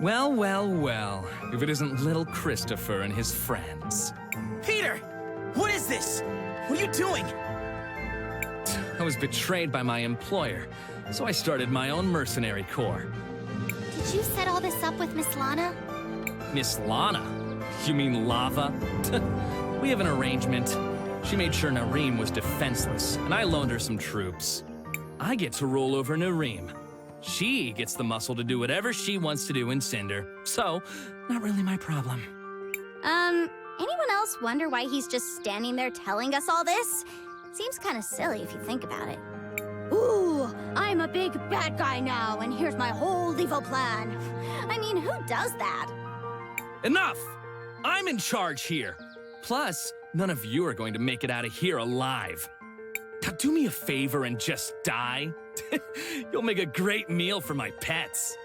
Well, well, well. If it isn't little Christopher and his friends. Peter! What is this? What are you doing? I was betrayed by my employer, so I started my own mercenary corps. Did you set all this up with Miss Lana? Miss Lana? You mean Lava? We have an arrangement. She made sure Nareem was defenseless, and I loaned her some troops. I get to rule over Nareem. She gets the muscle to do whatever she wants to do in Cinder, so not really my problem. Anyone else wonder why he's just standing there telling us all this? Seems kind of silly if you think about it. Ooh, I'm a big bad guy now, and here's my whole evil plan. I mean, who does that? Enough! I'm in charge here. Plus, none of you are going to make it out of here alive. Now do me a favor and just die. You'll make a great meal for my pets.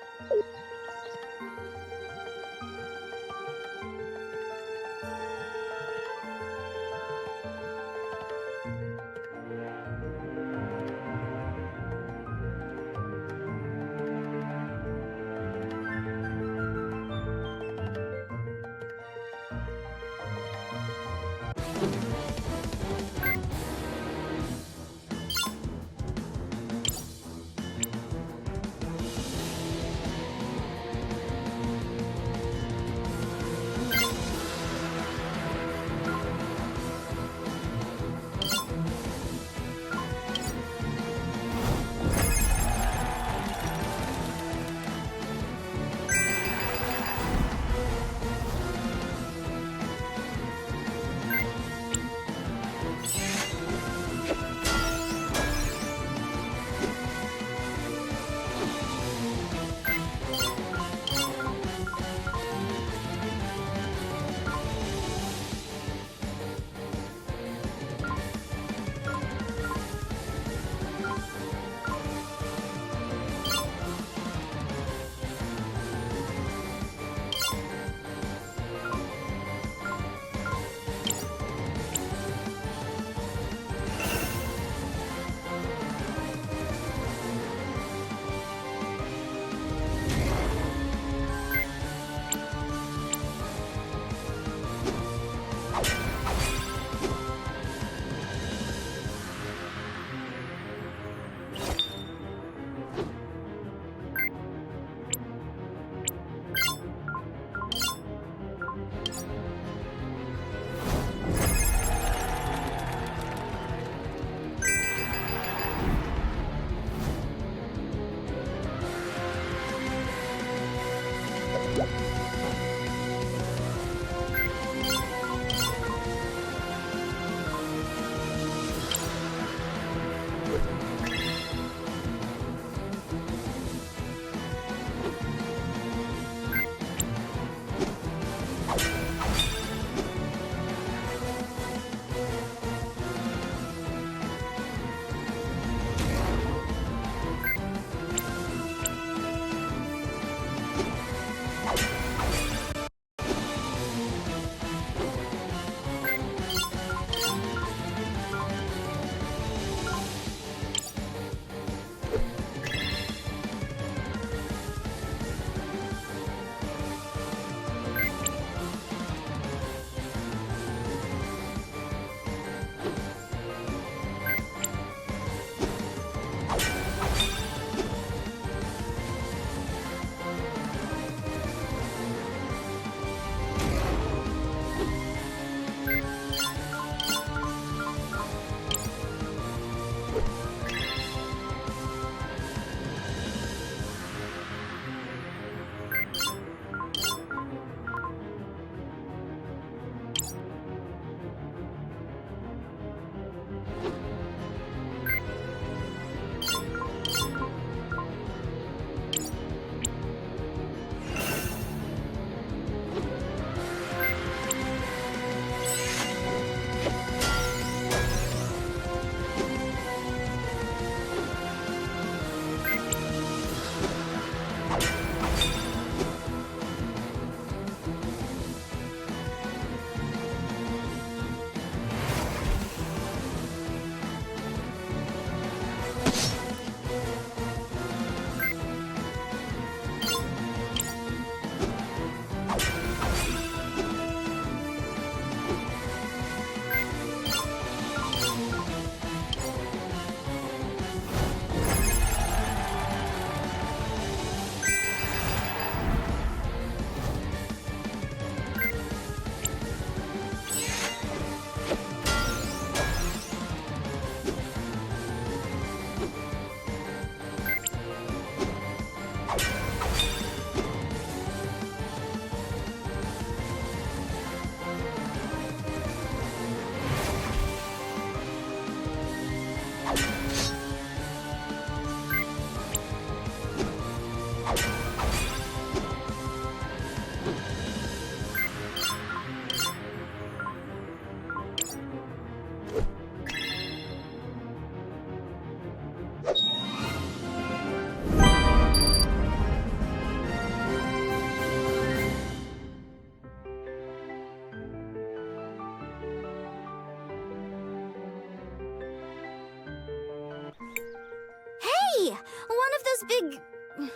these big...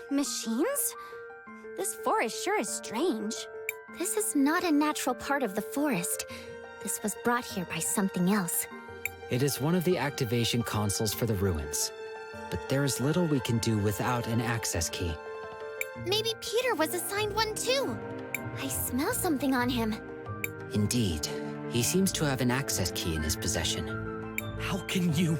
machines? This forest sure is strange. This is not a natural part of the forest. This was brought here by something else. It is one of the activation consoles for the ruins. But there is little we can do without an access key. Maybe Peter was assigned one too. I smell something on him. Indeed, he seems to have an access key in his possession. How can you?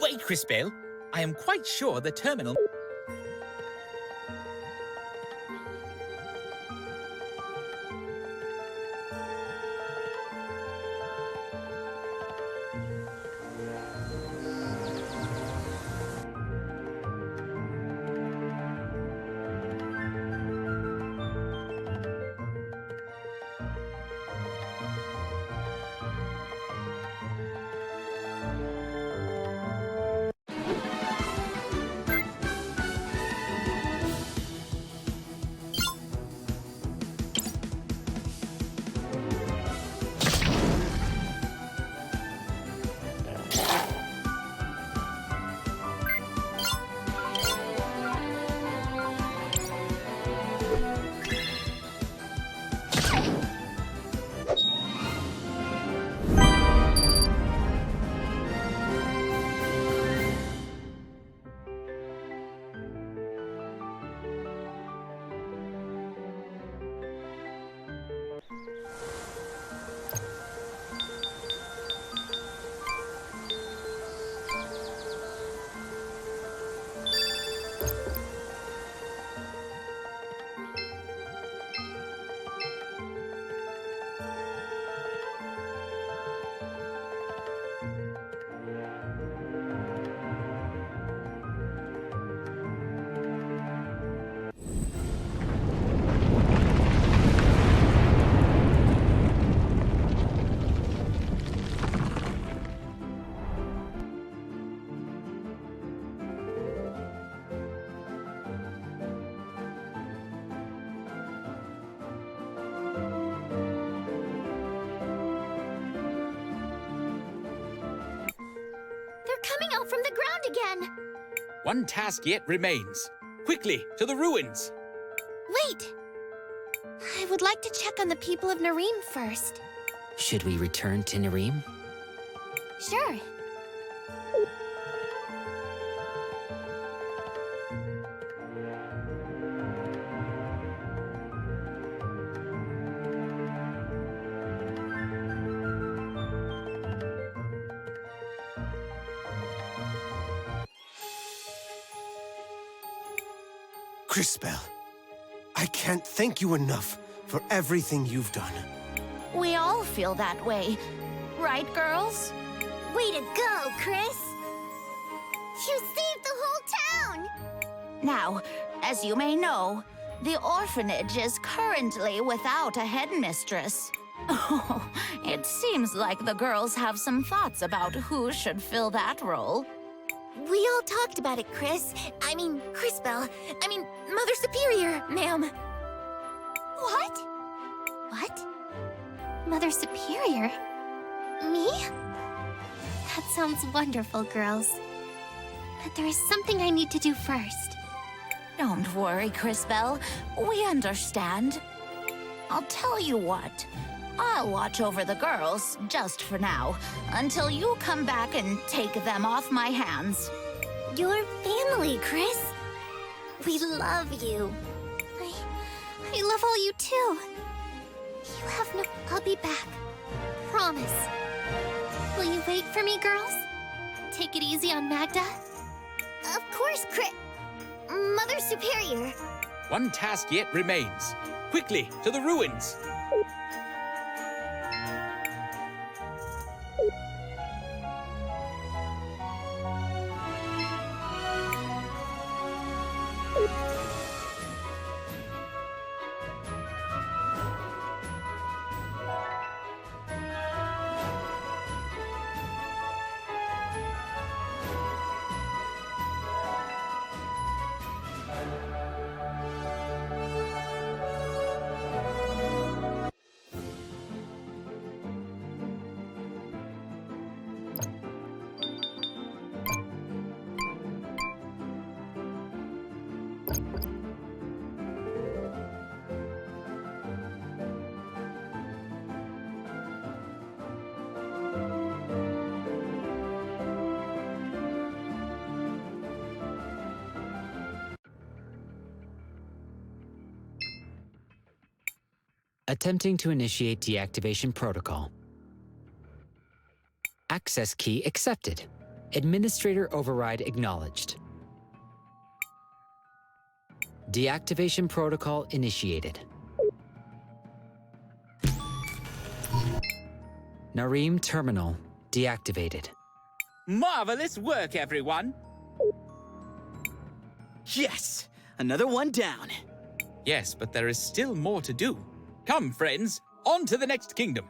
Wait, Cris Tales. I am quite sure the terminal... Coming out from the ground again! One task yet remains. Quickly, to the ruins! Wait! I would like to check on the people of Nareem first. Should we return to Nareem? Sure. Cris Tales, I can't thank you enough for everything you've done. We all feel that way. Right, girls? Way to go, Cris! You saved the whole town! Now, as you may know, The orphanage is currently without a headmistress. Oh, it seems like the girls have some thoughts about who should fill that role. We all talked about it, Cris. Crisbell. Mother Superior, ma'am. What? What? Mother Superior? Me? That sounds wonderful, girls. But there is something I need to do first. Don't worry, Crisbell. We understand. I'll tell you what. I'll watch over the girls, just for now, until you come back and take them off my hands. Your family, Cris. We love you. I love all you too. You have no... I'll be back. Promise. Will you wait for me, girls? Take it easy on Magda? Of course, Mother Superior. One task yet remains. Quickly, to the ruins! Attempting to initiate deactivation protocol. Access key accepted. Administrator override acknowledged. Deactivation protocol initiated. Nareem terminal deactivated. Marvelous work, everyone! Yes! Another one down. Yes, but there is still more to do. Come, friends, on to the next kingdom.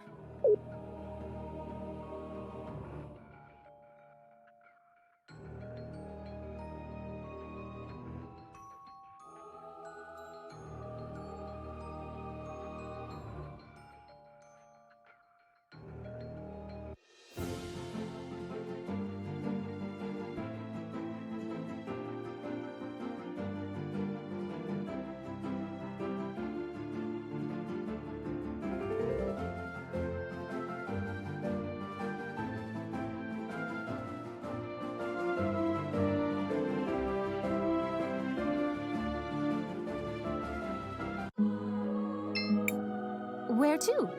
Where to?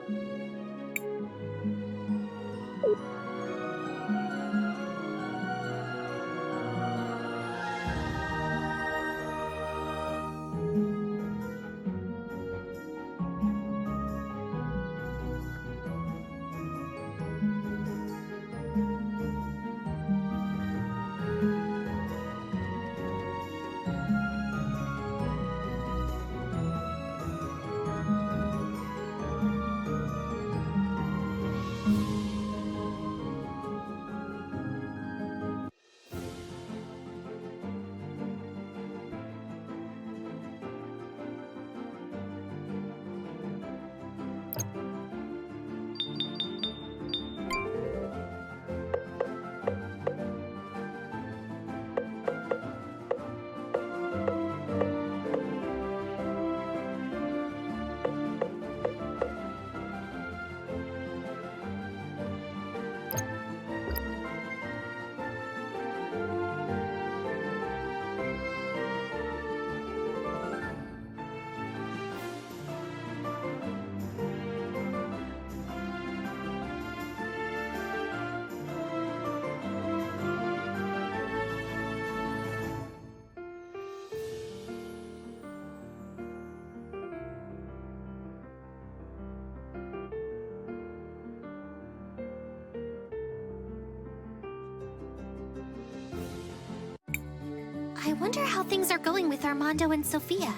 I wonder how things are going with Armando and Sophia.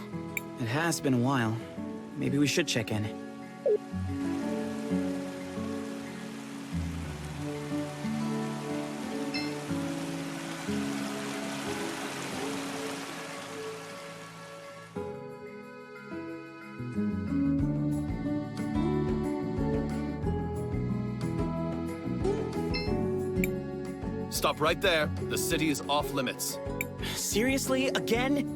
It has been a while. Maybe we should check in. Stop right there. The city is off limits. Seriously? Again?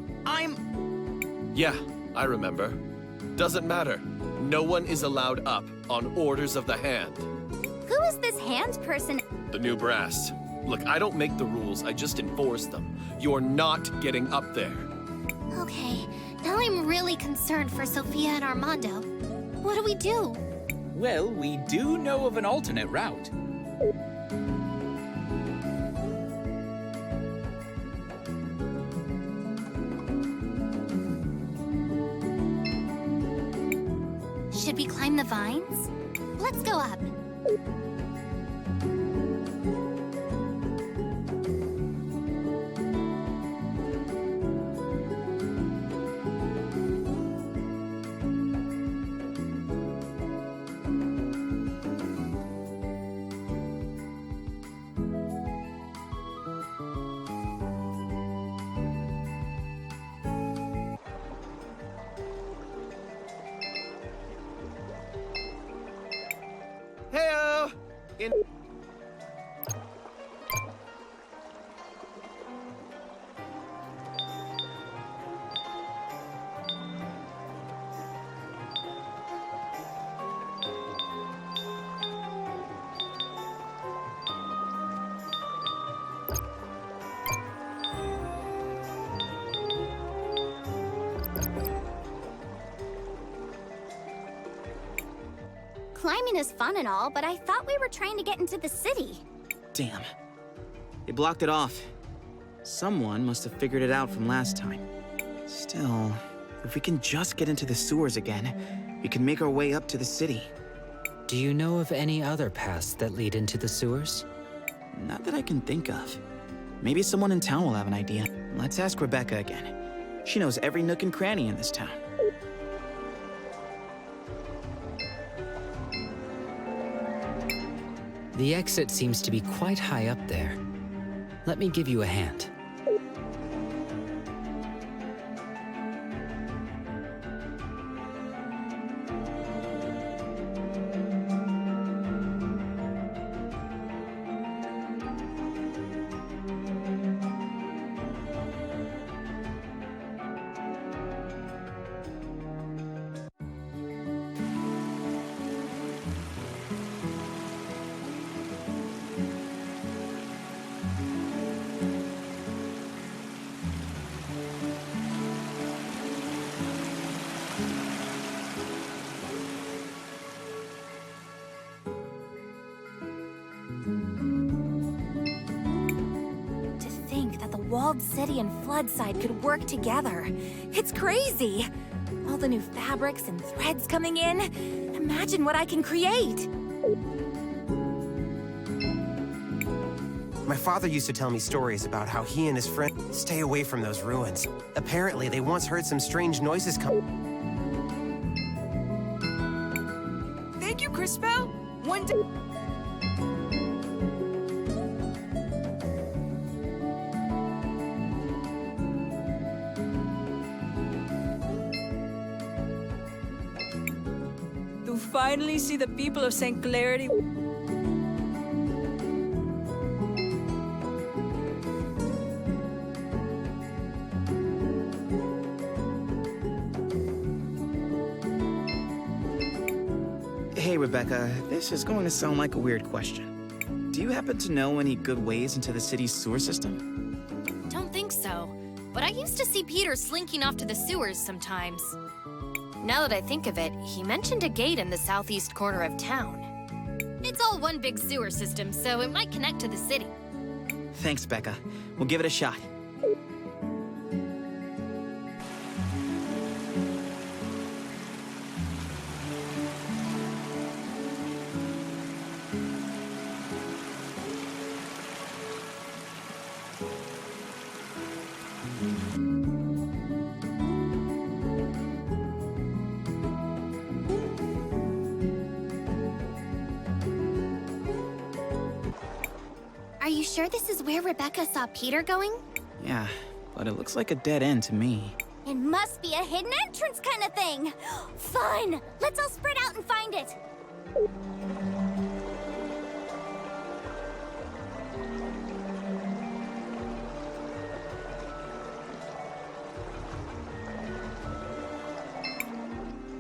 Yeah, I remember. Doesn't matter. No one is allowed up on orders of the Hand. Who is this hand person? The new brass. Look, I don't make the rules, I just enforce them. You're not getting up there. Okay, now I'm really concerned for Sophia and Armando. What do we do? Well, we do know of an alternate route. Should we climb the vines? Let's go up. Heyo! In Climbing is fun and all, but I thought we were trying to get into the city. Damn. They blocked it off. Someone must have figured it out from last time. Still, if we can just get into the sewers again, we can make our way up to the city. Do you know of any other paths that lead into the sewers? Not that I can think of. Maybe someone in town will have an idea. Let's ask Rebecca again. She knows every nook and cranny in this town. The exit seems to be quite high up there. Let me give you a hand. Walled City and Floodside could work together. It's crazy! All the new fabrics and threads coming in. Imagine what I can create! My father used to tell me stories about how he and his friend stay away from those ruins. Apparently, they once heard some strange noises come. Thank you, Crispell! One day... To finally see the people of St. Clarity... Hey, Rebecca, this is going to sound like a weird question. Do you happen to know any good ways into the city's sewer system? Don't think so, but I used to see Peter slinking off to the sewers sometimes. Now that I think of it, he mentioned a gate in the southeast corner of town. It's all one big sewer system, so it might connect to the city. Thanks, Becca. We'll give it a shot. Are you sure this is where Rebecca saw Peter going? Yeah, but it looks like a dead end to me. It must be a hidden entrance kind of thing. Fun! Let's all spread out and find it.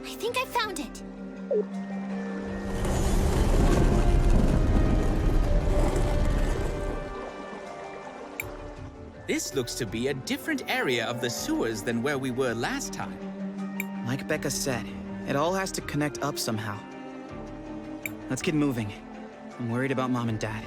I think I found it. This looks to be a different area of the sewers than where we were last time. Like Becca said, it all has to connect up somehow. Let's get moving. I'm worried about Mom and Dad.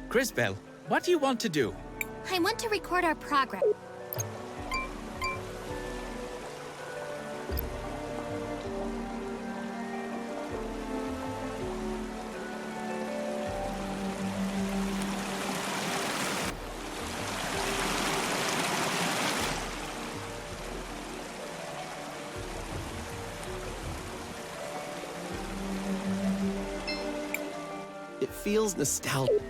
Crisbell, what do you want to do? I want to record our progress. It feels nostalgic.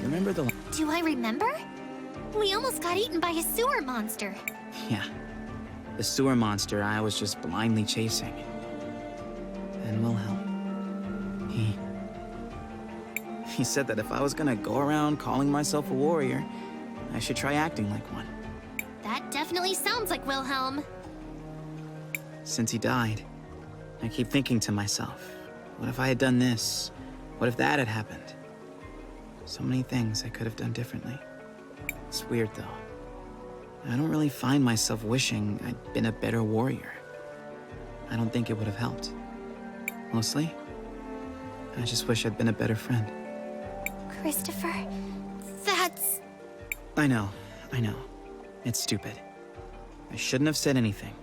Remember the... Do I remember? We almost got eaten by a sewer monster. Yeah. The sewer monster I was just blindly chasing. And Wilhelm. He said that if I was gonna go around calling myself a warrior, I should try acting like one. That definitely sounds like Wilhelm. Since he died, I keep thinking to myself, what if I had done this? What if that had happened? So many things I could have done differently. It's weird, though. I don't really find myself wishing I'd been a better warrior. I don't think it would have helped. Mostly, I just wish I'd been a better friend. Christopher, that's... I know. It's stupid. I shouldn't have said anything.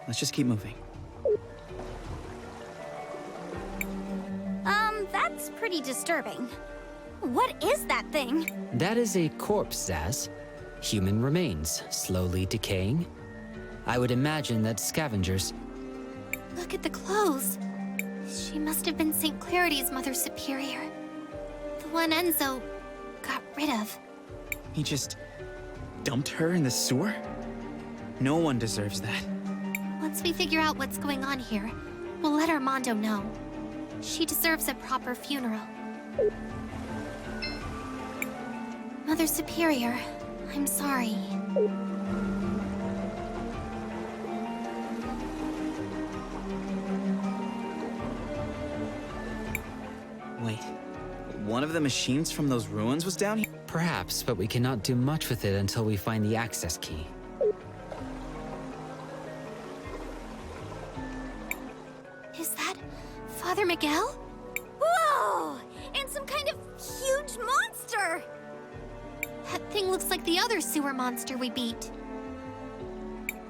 Let's just keep moving. That's pretty disturbing. What is that thing? That is a corpse, Zaz. Human remains, slowly decaying. I would imagine that scavengers... Look at the clothes. She must have been St. Clarity's Mother Superior. The one Enzo got rid of. He just dumped her in the sewer? No one deserves that. Once we figure out what's going on here, we'll let Armando know. She deserves a proper funeral. Mother Superior, I'm sorry. Wait, one of the machines from those ruins was down here? Perhaps, but we cannot do much with it until we find the access key. Is that Father Miguel? Whoa! And some kind of huge monster! That thing looks like the other sewer monster we beat.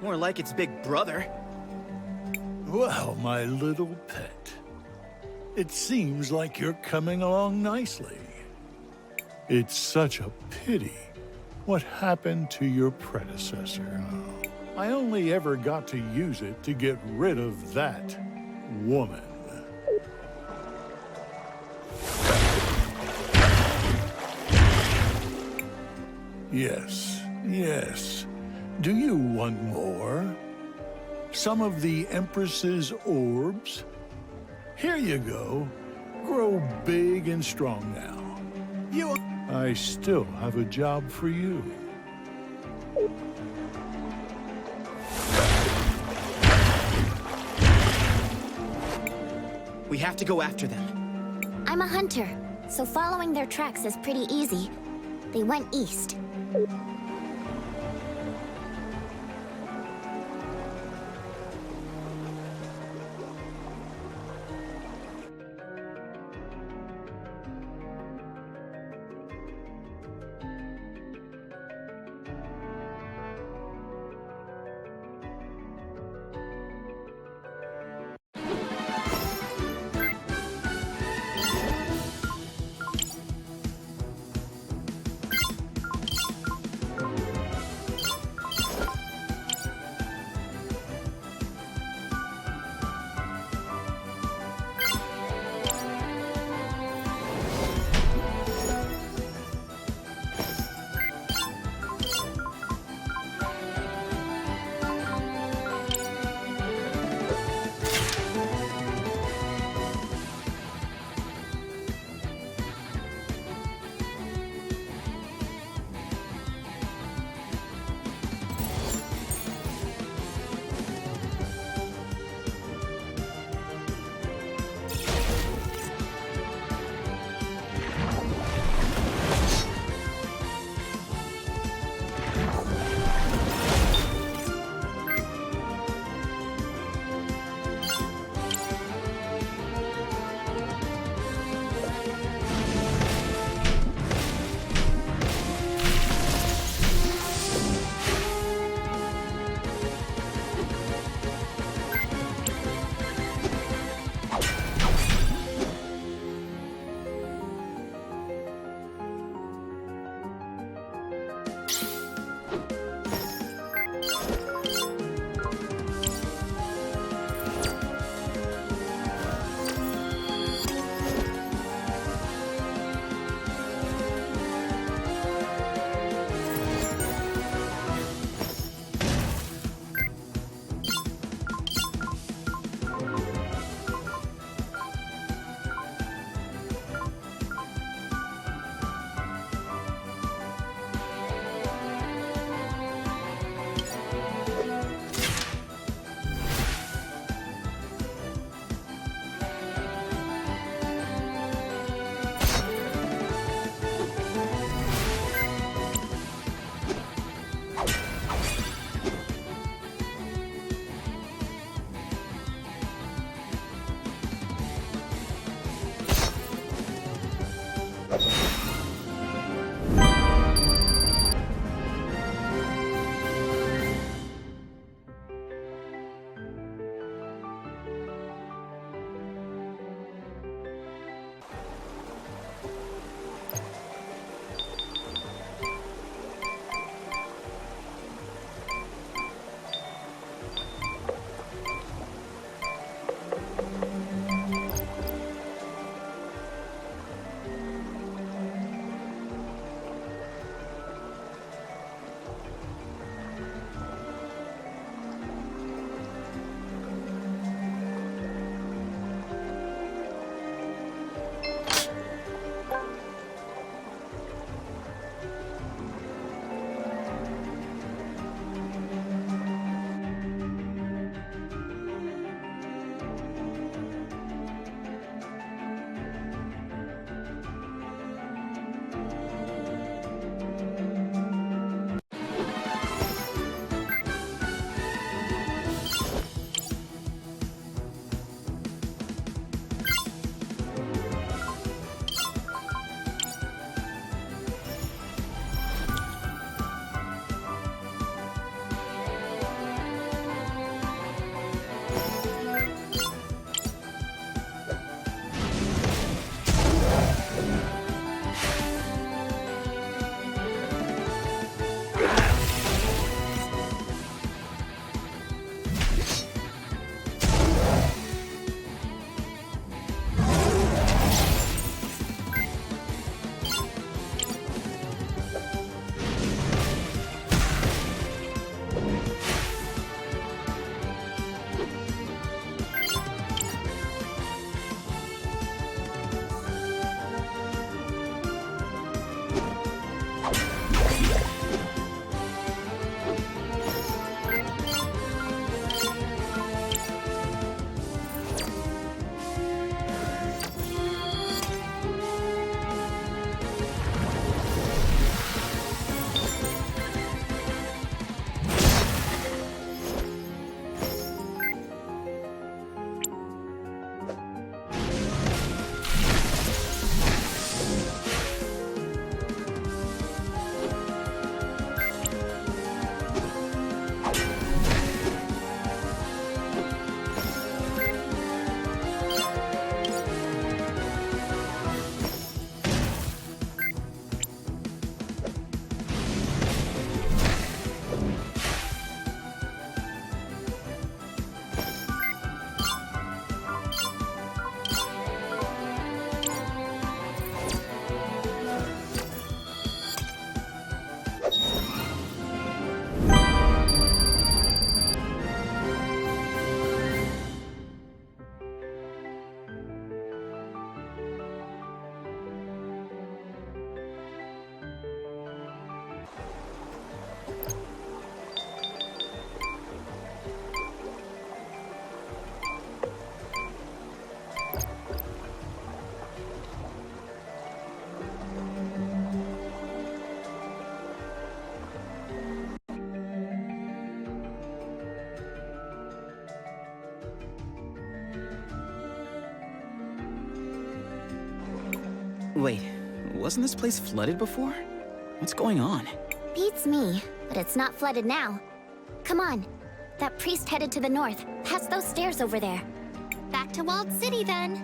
More like its big brother. Well, my little pet. It seems like you're coming along nicely. It's such a pity. What happened to your predecessor? I only ever got to use it to get rid of that woman. Yes, yes. Do you want more? Some of the Empress's orbs? Here you go. Grow big and strong now. I still have a job for you. We have to go after them. I'm a hunter, so following their tracks is pretty easy. They went east. Wait, wasn't this place flooded before? What's going on? Beats me, but it's not flooded now. Come on. That priest headed to the north, past those stairs over there. Back to Walled City, then.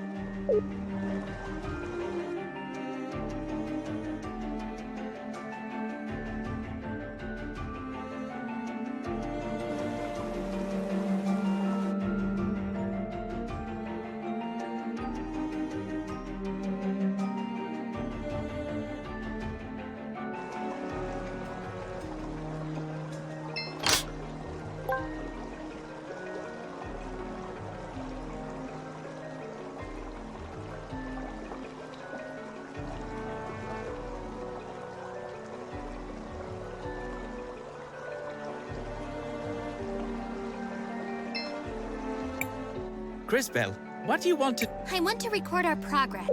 Crisbell, what do you want to... I want to record our progress.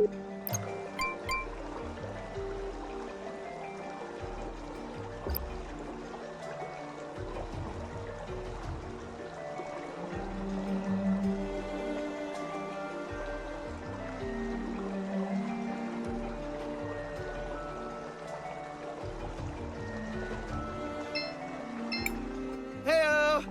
Heyo!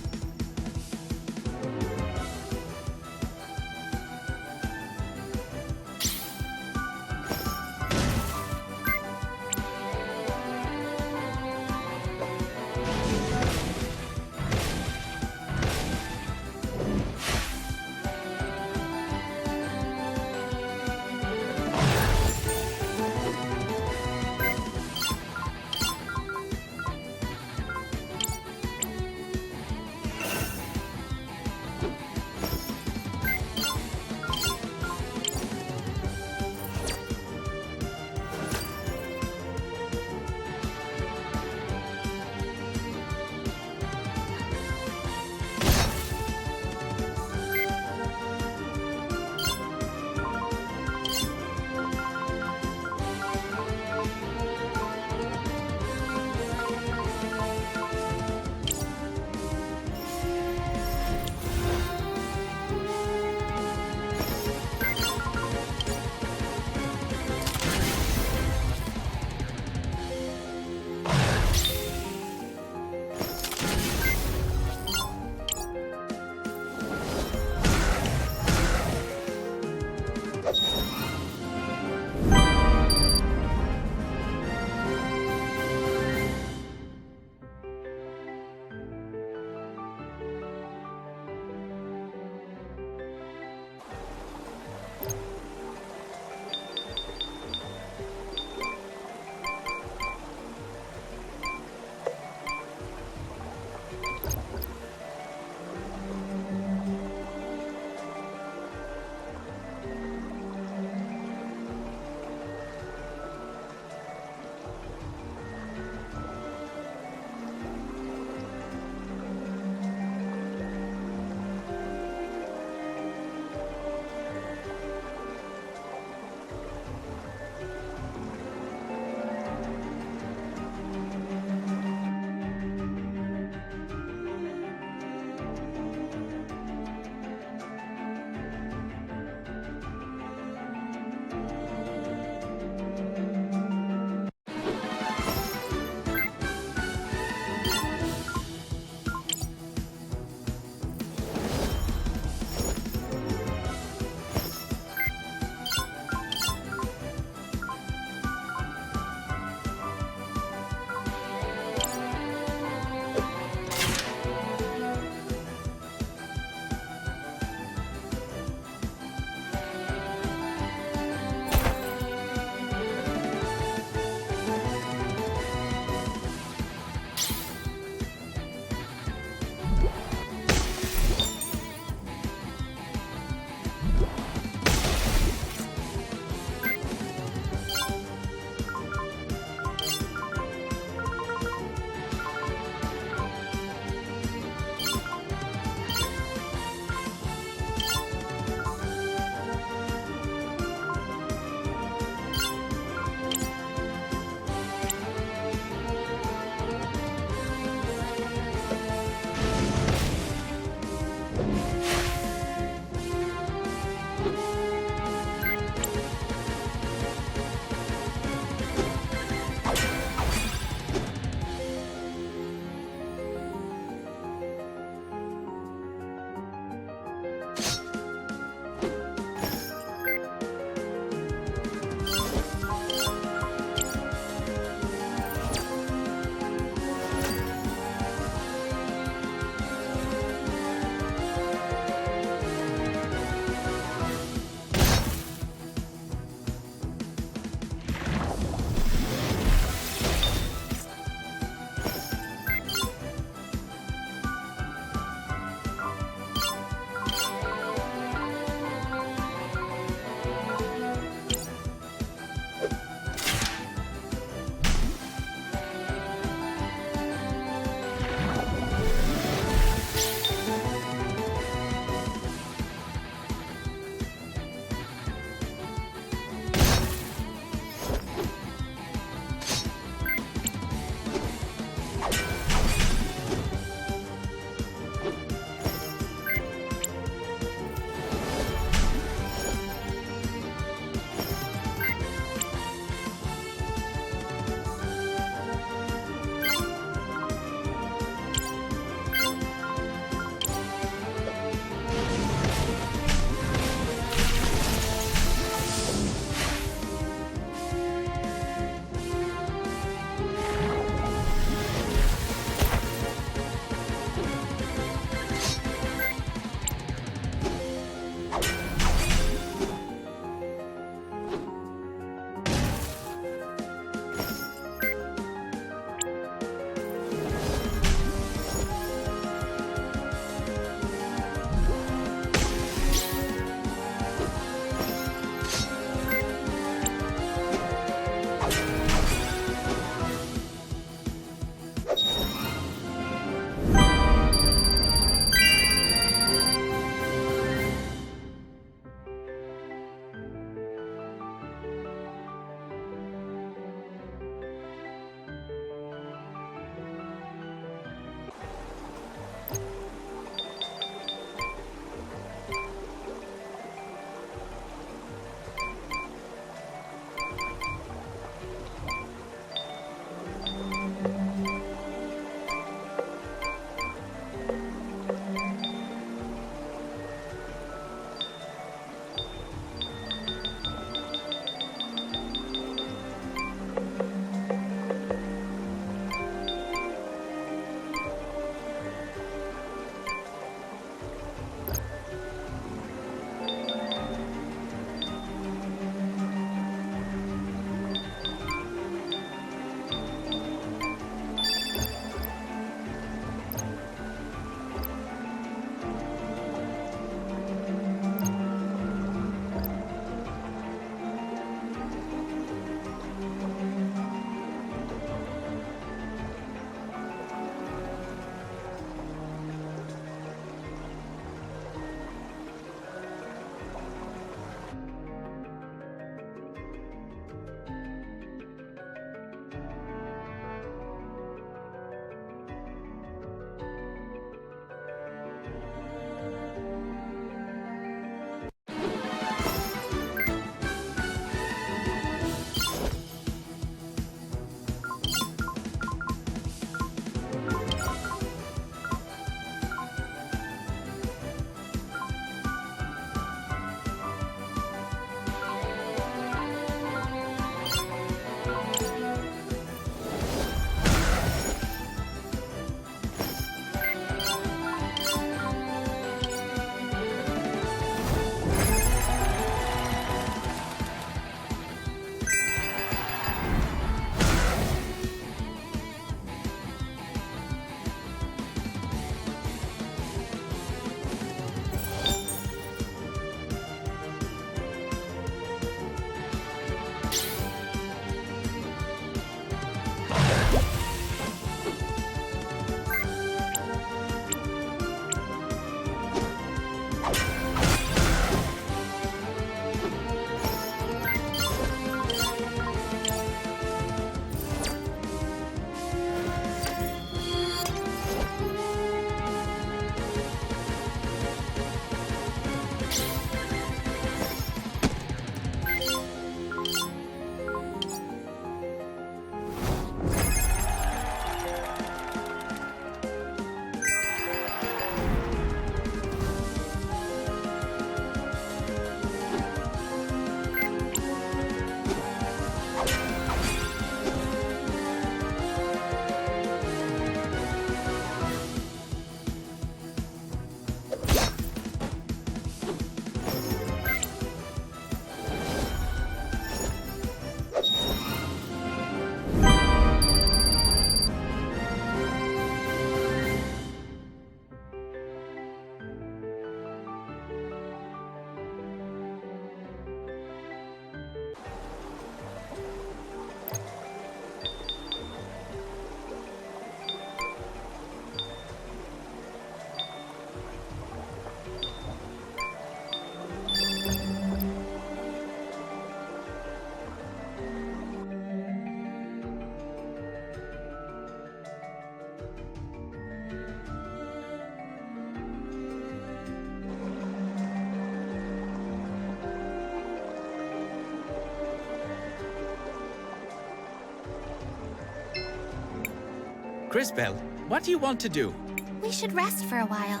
Crisbell, what do you want to do? We should rest for a while.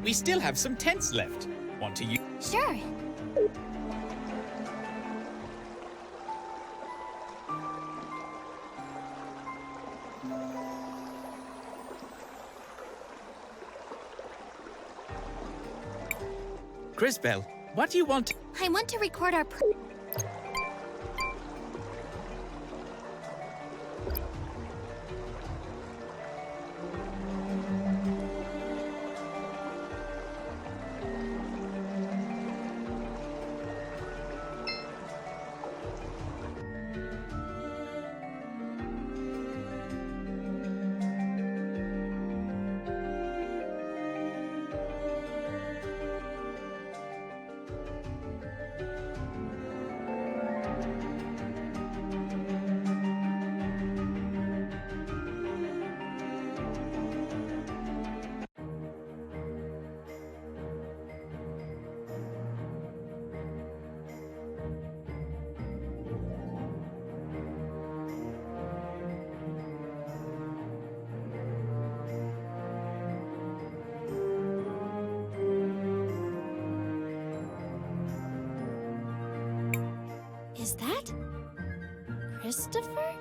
We still have some tents left. Want to use? Sure. Crisbell, what do you want? I want to record our... Is that Christopher?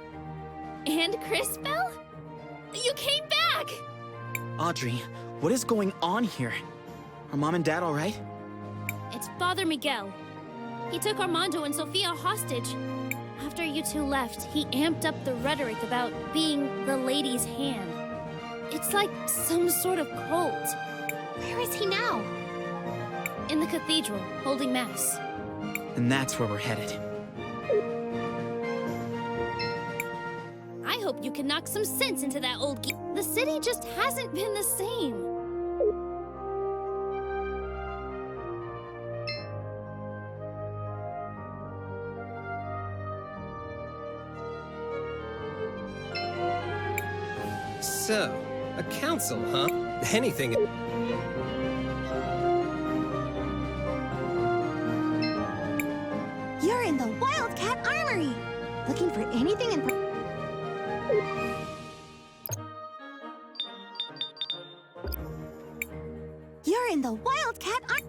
And Crisbell? You came back! Audrey, what is going on here? Are Mom and Dad all right? It's Father Miguel. He took Armando and Sophia hostage. After you two left, he amped up the rhetoric about being the lady's hand. It's like some sort of cult. Where is he now? In the cathedral, holding mass. And that's where we're headed. I hope you can knock some sense into that old The city just hasn't been the same. So, a council, huh? Anything... You're in the Wildcat Armory! Looking for anything in... You're in the Wildcat Armory!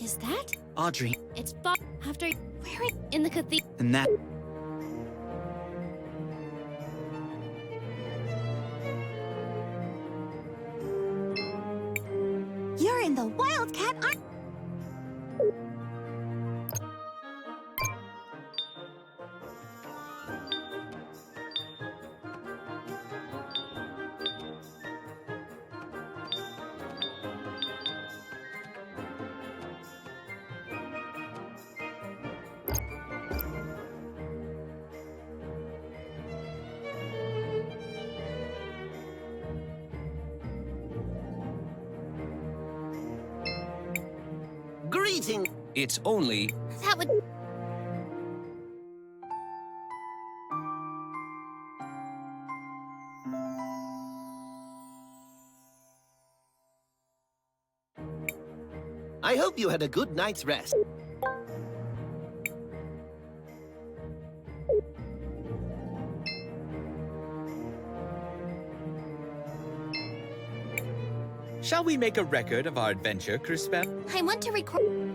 is that? Audrey, It's far after where it in the cathedral. and that... You're in the Wildcat Greeting! It's only... That would. I hope you had a good night's rest. Shall we make a record of our adventure, Cris Tales? I want to record.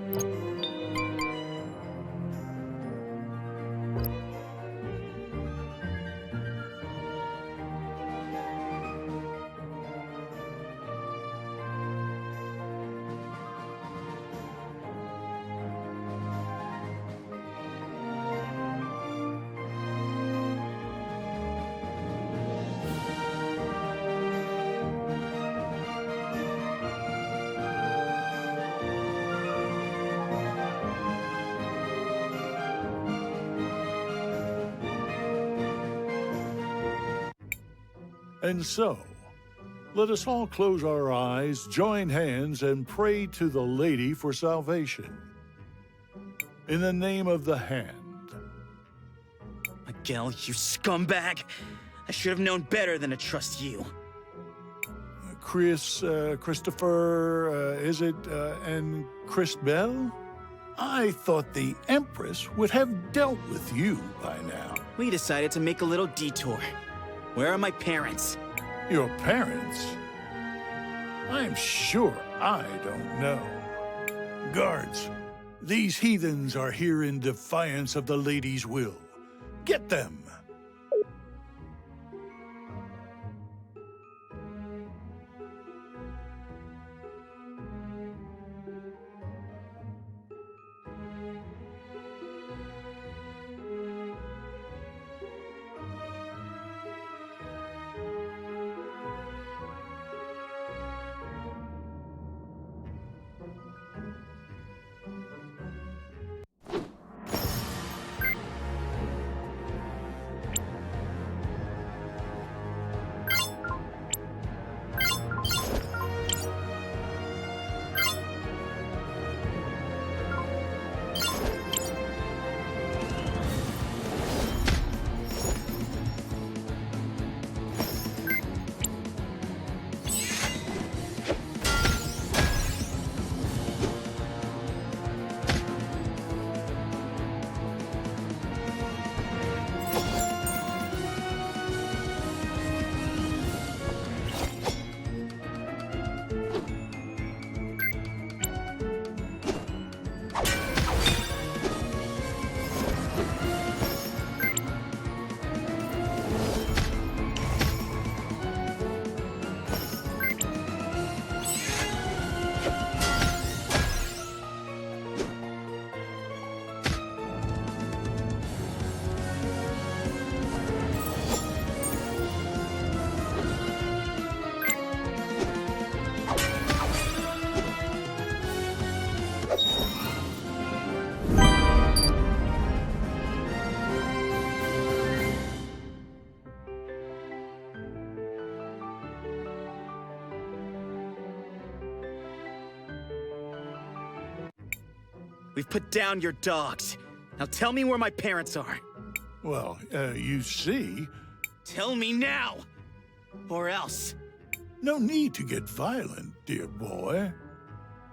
And so, let us all close our eyes, join hands, and pray to the Lady for salvation. In the name of the Hand. Miguel, you scumbag! I should have known better than to trust you. Christopher, and Crisbel? I thought the Empress would have dealt with you by now. We decided to make a little detour. Where are my parents? Your parents? I'm sure I don't know. Guards, these heathens are here in defiance of the Lady's will. Get them! We've put down your dogs. Now tell me where my parents are. Well, you see... Tell me now! Or else. No need to get violent, dear boy.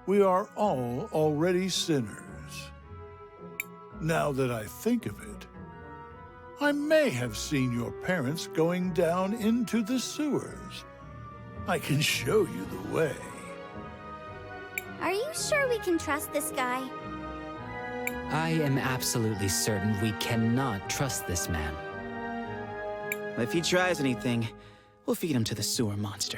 We are all already sinners. Now that I think of it, I may have seen your parents going down into the sewers. I can show you the way. Are you sure we can trust this guy? I am absolutely certain we cannot trust this man. If he tries anything, we'll feed him to the sewer monster.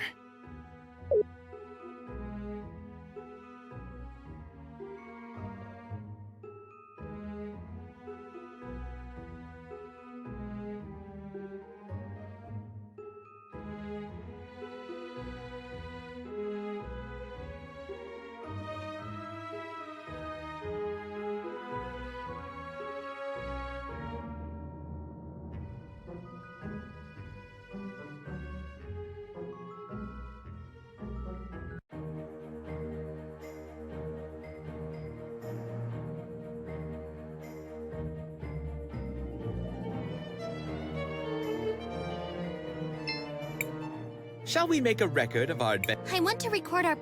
Shall we make a record of our adventure? I want to record our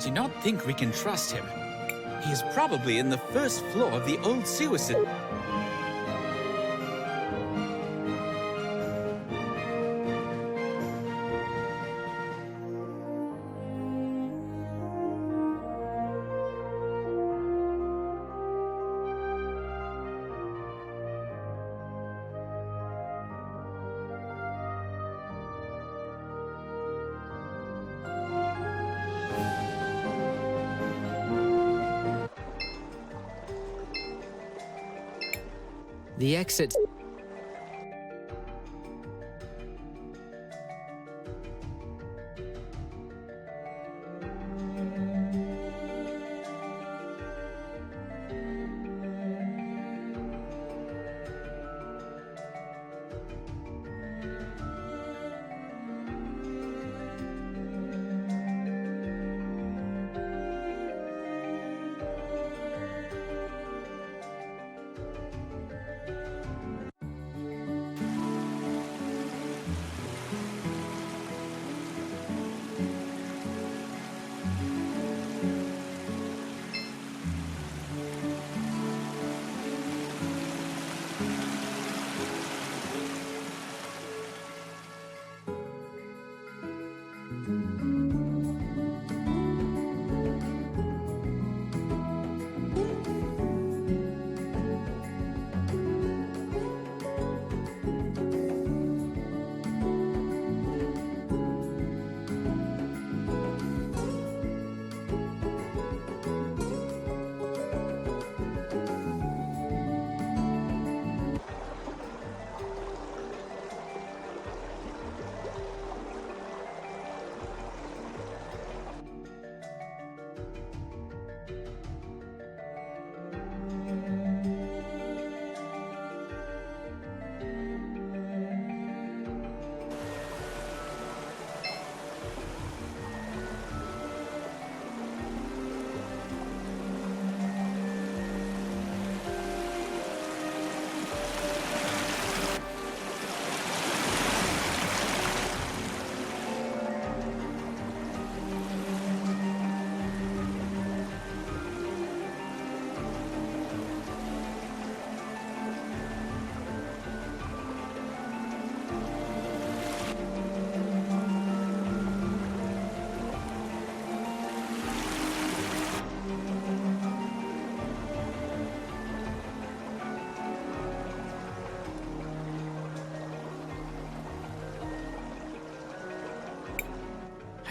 I do not think we can trust him. He is probably in the first floor of the old sewer system. The exit.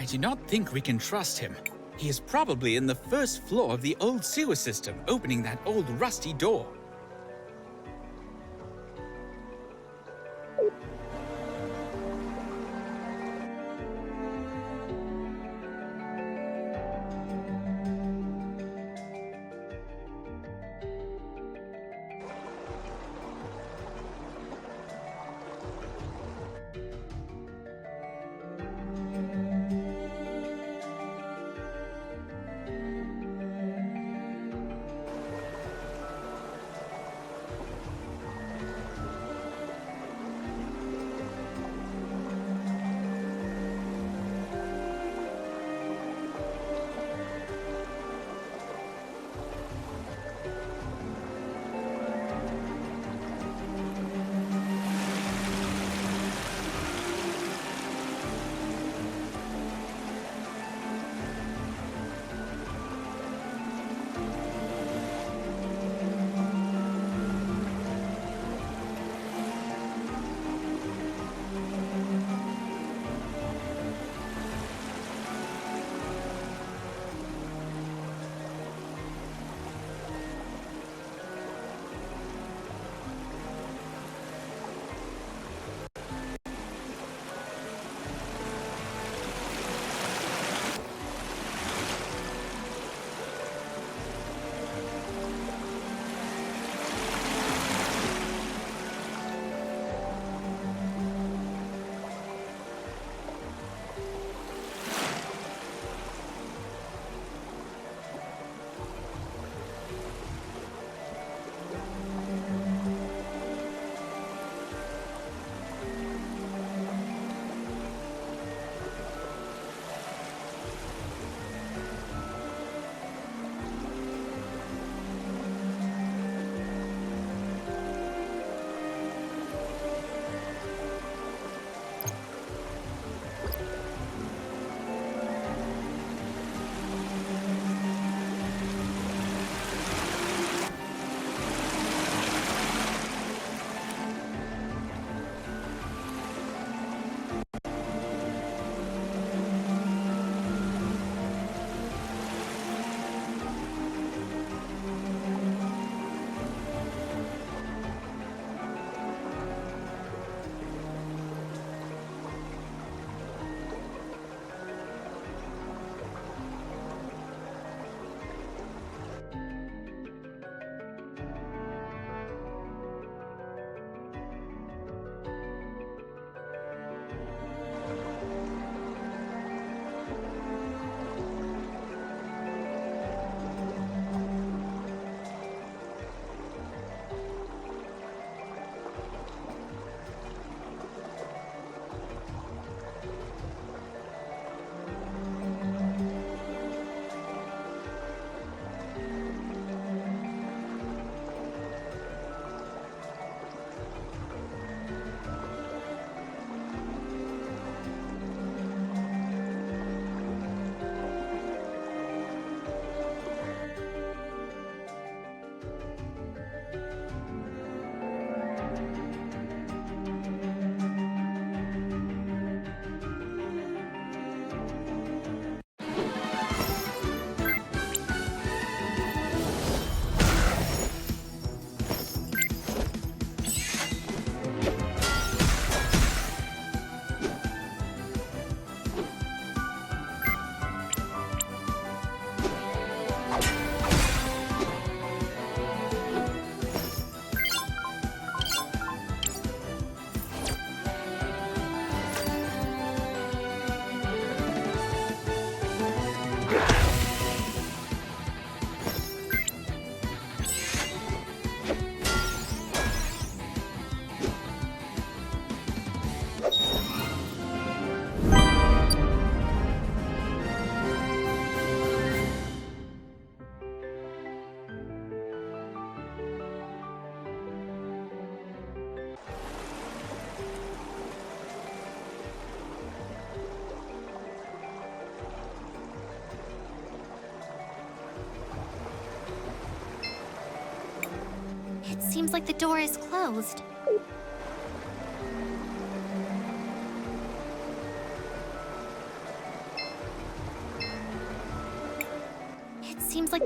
I do not think we can trust him. He is probably in the first floor of the old sewer system, opening that old rusty door. It seems like the door is closed. It seems like...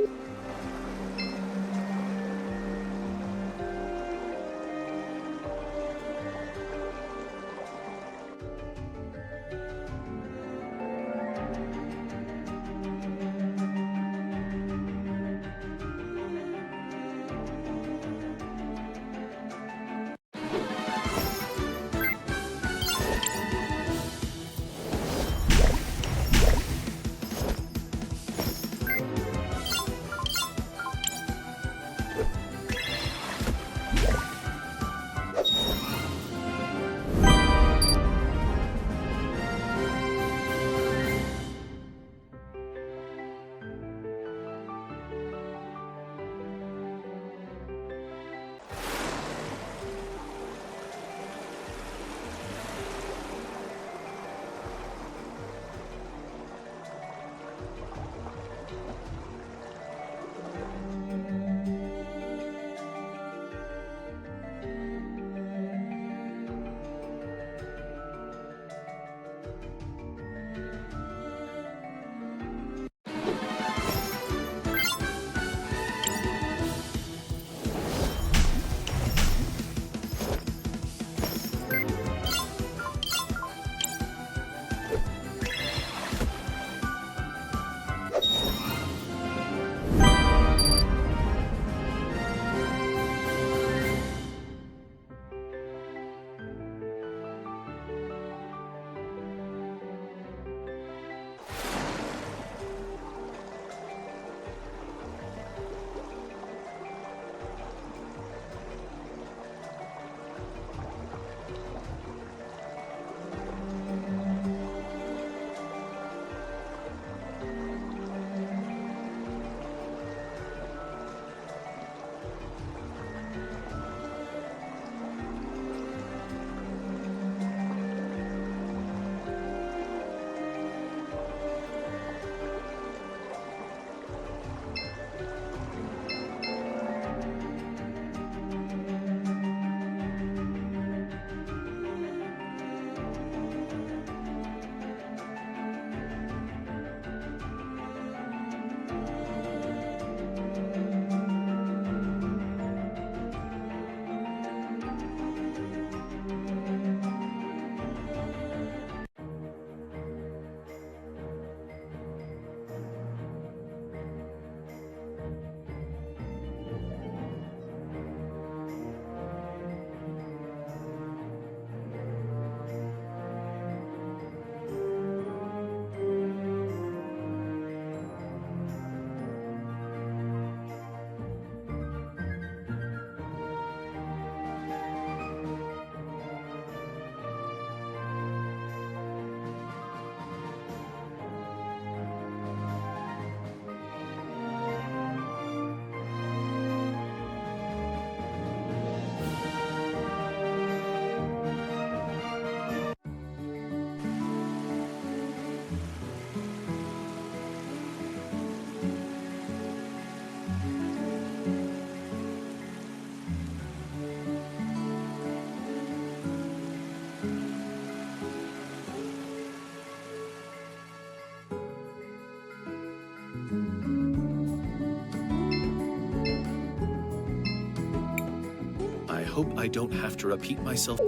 I hope I don't have to repeat myself.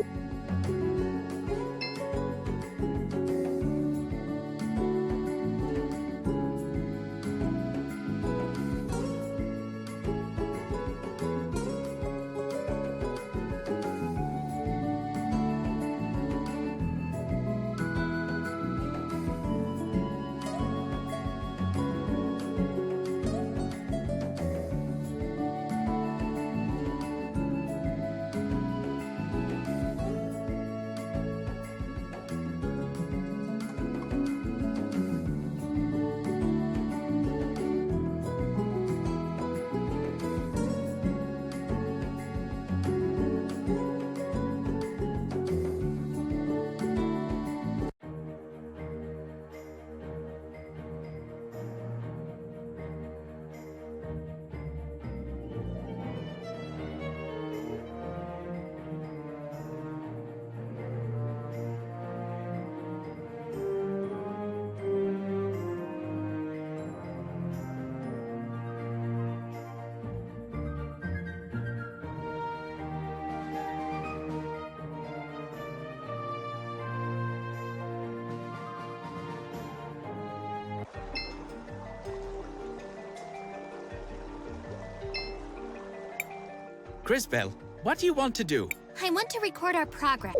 Crisbell, what do you want to do? I want to record our progress.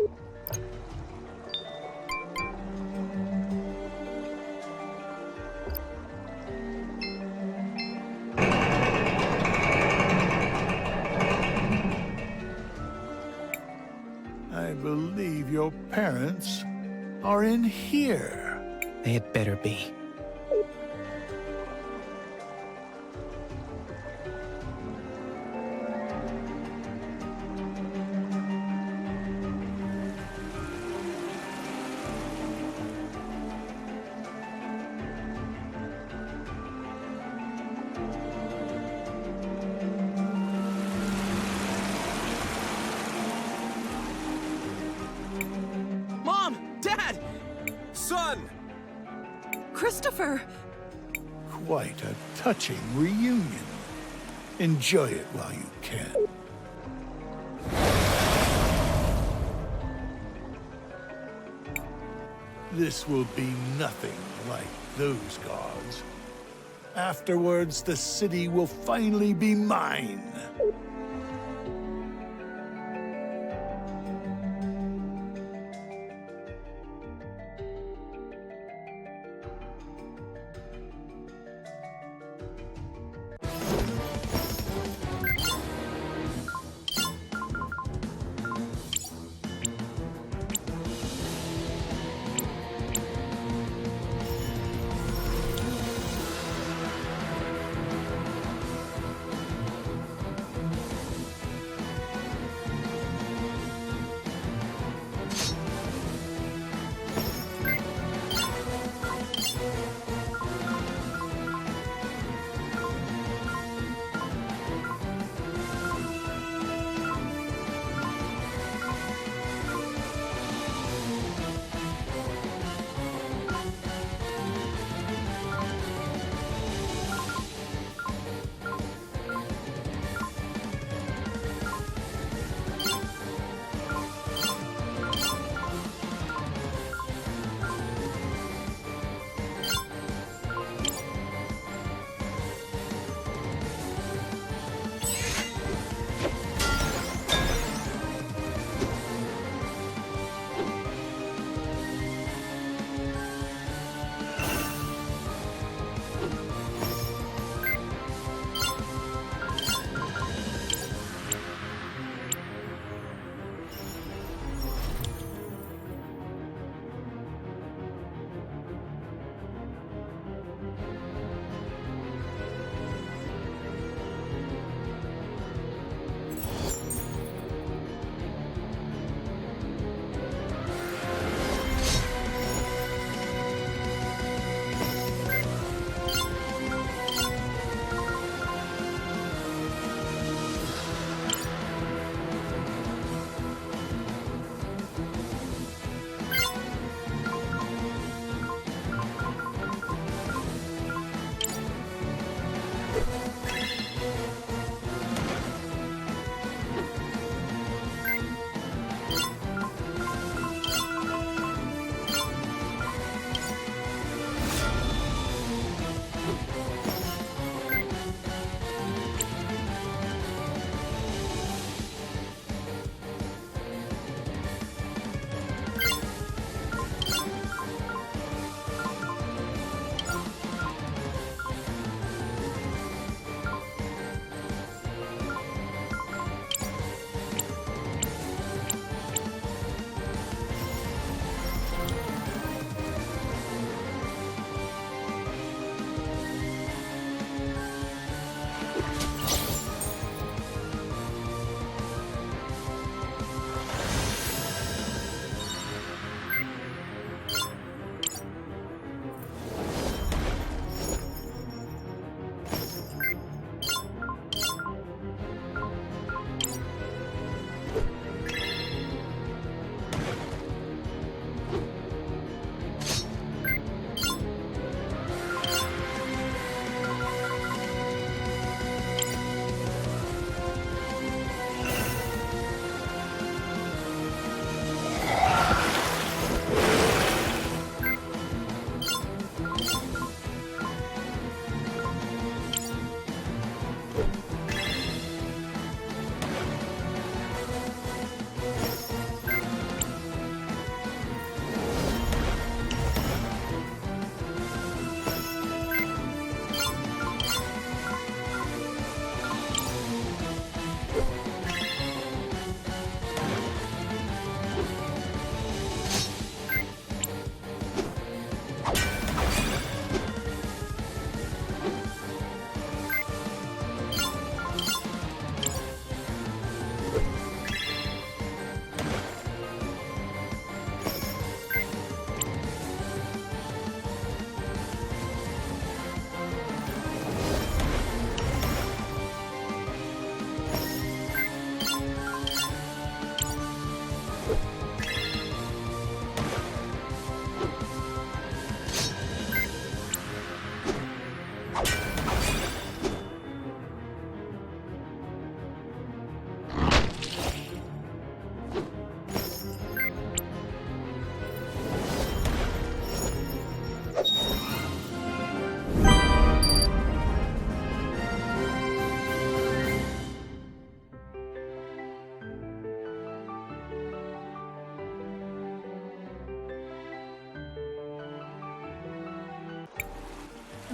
I believe your parents are in here. They had better be. Mom! Dad! Son! Christopher! Quite a touching reunion. Enjoy it while you can. This will be nothing like those gods. Afterwards, the city will finally be mine.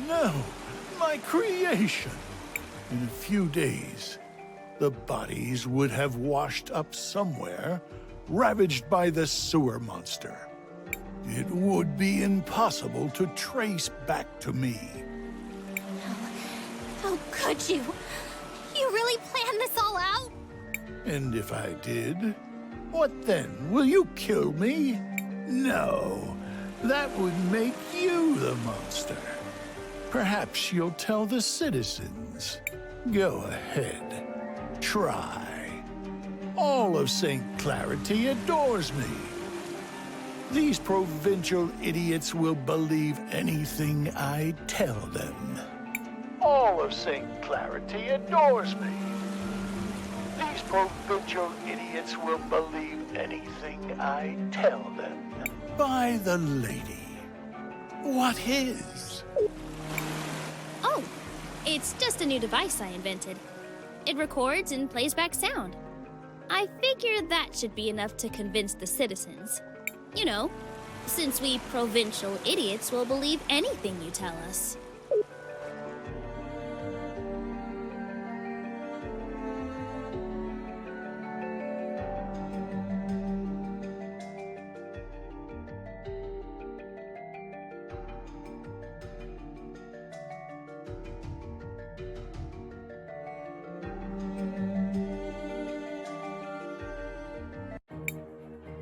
No, my creation. In a few days, the bodies would have washed up somewhere, ravaged by the sewer monster. It would be impossible to trace back to me. How could you? You really planned this all out? And if I did, what then? Will you kill me? No, that would make you the monster. Perhaps you'll tell the citizens. Go ahead. Try. All of St. Clarity adores me. These provincial idiots will believe anything I tell them. All of St. Clarity adores me. These provincial idiots will believe anything I tell them. By the lady. What is? Oh, it's just a new device I invented. It records and plays back sound. I figure that should be enough to convince the citizens. You know, since we provincial idiots will believe anything you tell us.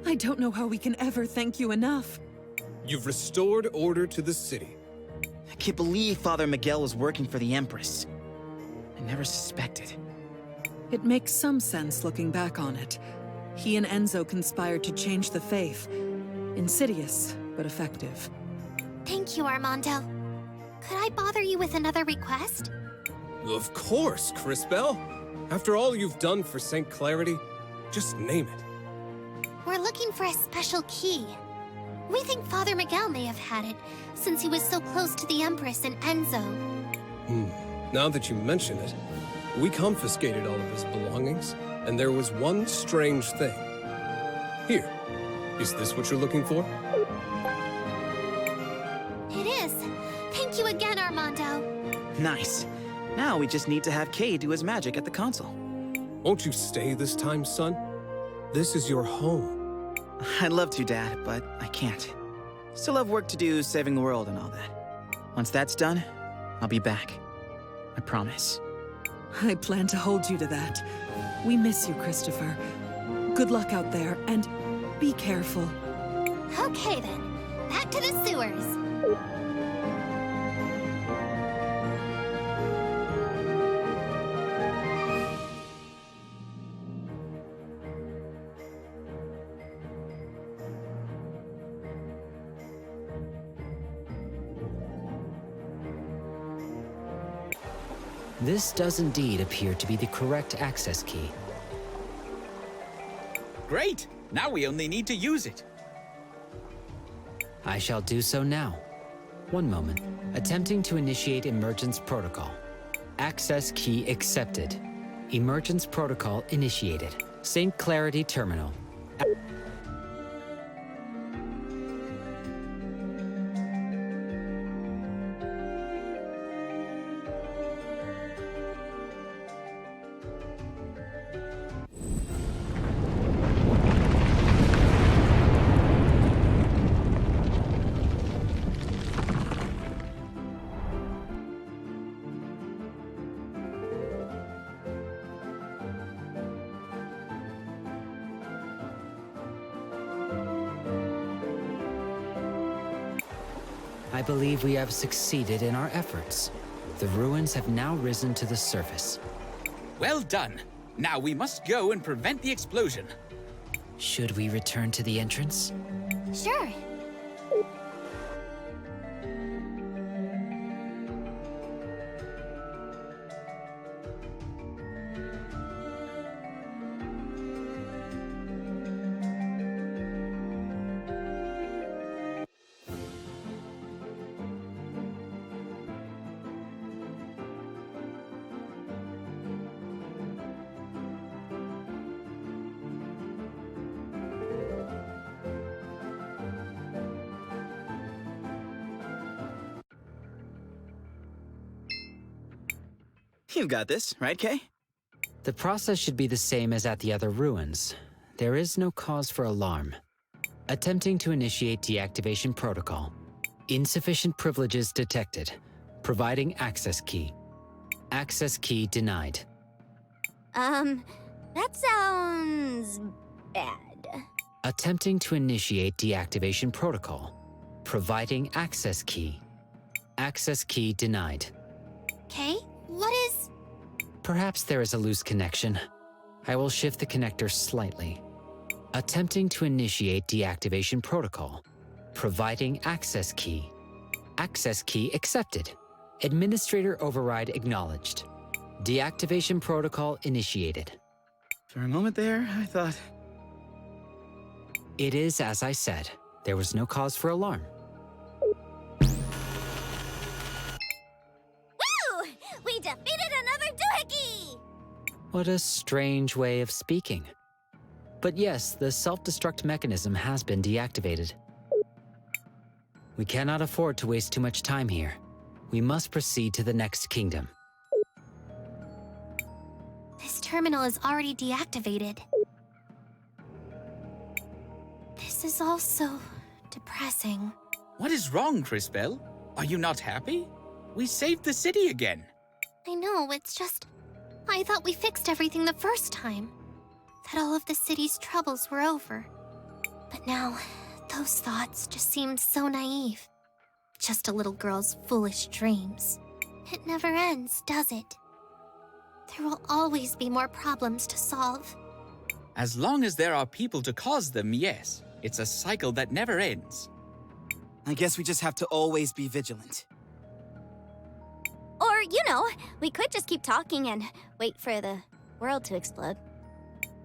I don't know how we can ever thank you enough. You've restored order to the city. I can't believe Father Miguel was working for the Empress. I never suspected. It makes some sense looking back on it. He and Enzo conspired to change the faith. Insidious, but effective. Thank you, Armando. Could I bother you with another request? Of course, Cris Bell. After all you've done for St. Clarity, just name it. We're looking for a special key. We think Father Miguel may have had it, since he was so close to the Empress and Enzo. Now that you mention it, we confiscated all of his belongings, and there was one strange thing. Here, is this what you're looking for? It is. Thank you again, Armando. Nice. Now we just need to have Kay do his magic at the console. Won't you stay this time, son? This is your home. I'd love to, Dad, but I can't. Still have work to do saving the world and all that. Once that's done, I'll be back. I promise. I plan to hold you to that. We miss you, Christopher. Good luck out there, and be careful. Okay then, back to the sewers. This does indeed appear to be the correct access key. Great! Now we only need to use it. I shall do so now. One moment. Attempting to initiate emergence protocol. Access key accepted. Emergence protocol initiated. St. Clarity Terminal. I believe we have succeeded in our efforts. The ruins have now risen to the surface. Well done. Now we must go and prevent the explosion. Should we return to the entrance? Sure. You've got this, right, Kay? The process should be the same as at the other ruins. There is no cause for alarm. Attempting to initiate deactivation protocol. Insufficient privileges detected. Providing access key. Access key denied. That sounds bad. Attempting to initiate deactivation protocol. Providing access key. Access key denied. Okay, what is... Perhaps there is a loose connection. I will shift the connector slightly. Attempting to initiate deactivation protocol. Providing access key. Access key accepted. Administrator override acknowledged. Deactivation protocol initiated. For a moment there, I thought... It is as I said. There was no cause for alarm. Woo! We defeated another doohickey! What a strange way of speaking. But yes, the self-destruct mechanism has been deactivated. We cannot afford to waste too much time here. We must proceed to the next kingdom. This terminal is already deactivated. This is all so depressing. What is wrong, Cris Bell? Are you not happy? We saved the city again. I know, it's just... I thought we fixed everything the first time. That all of the city's troubles were over. But now, those thoughts just seem so naive. Just a little girl's foolish dreams. It never ends, does it? There will always be more problems to solve. As long as there are people to cause them, yes. It's a cycle that never ends. I guess we just have to always be vigilant. Or, we could just keep talking and wait for the world to explode.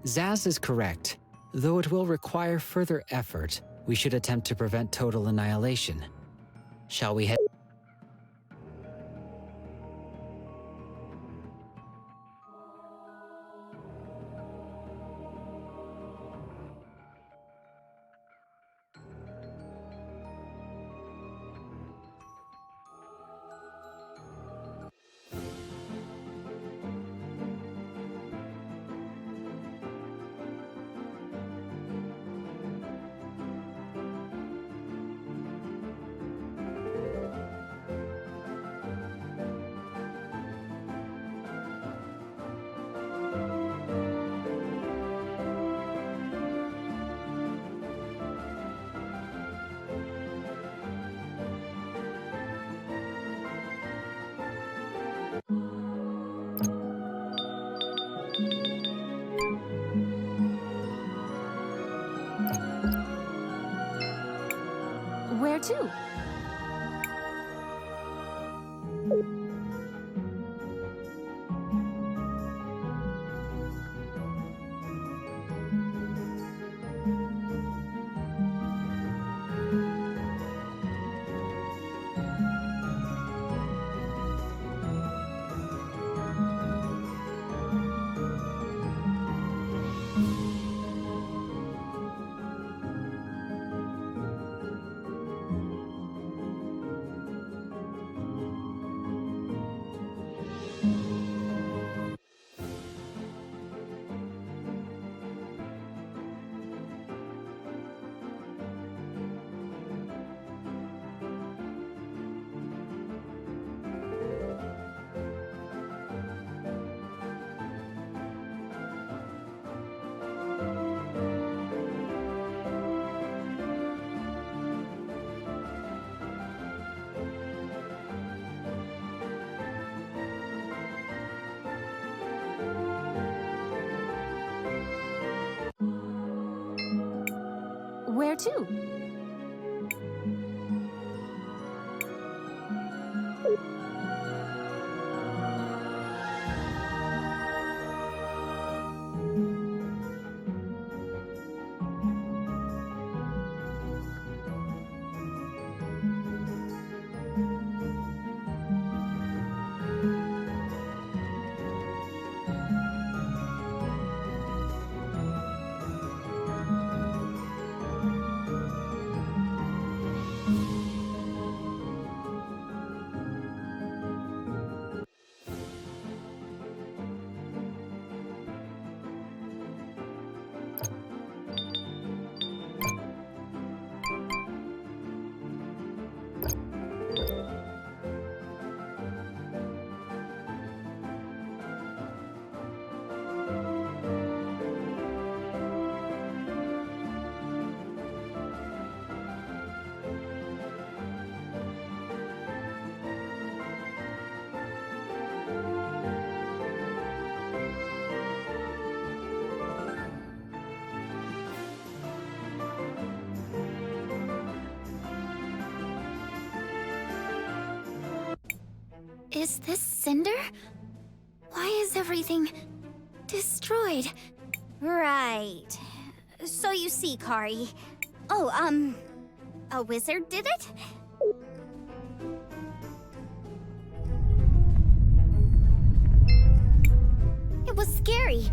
Zaz is correct. Though it will require further effort, we should attempt to prevent total annihilation. Shall we head? Where to? Where to? Is this Cinder? Why is everything destroyed? Right. So you see, Kari. Oh, a wizard did it? It was scary.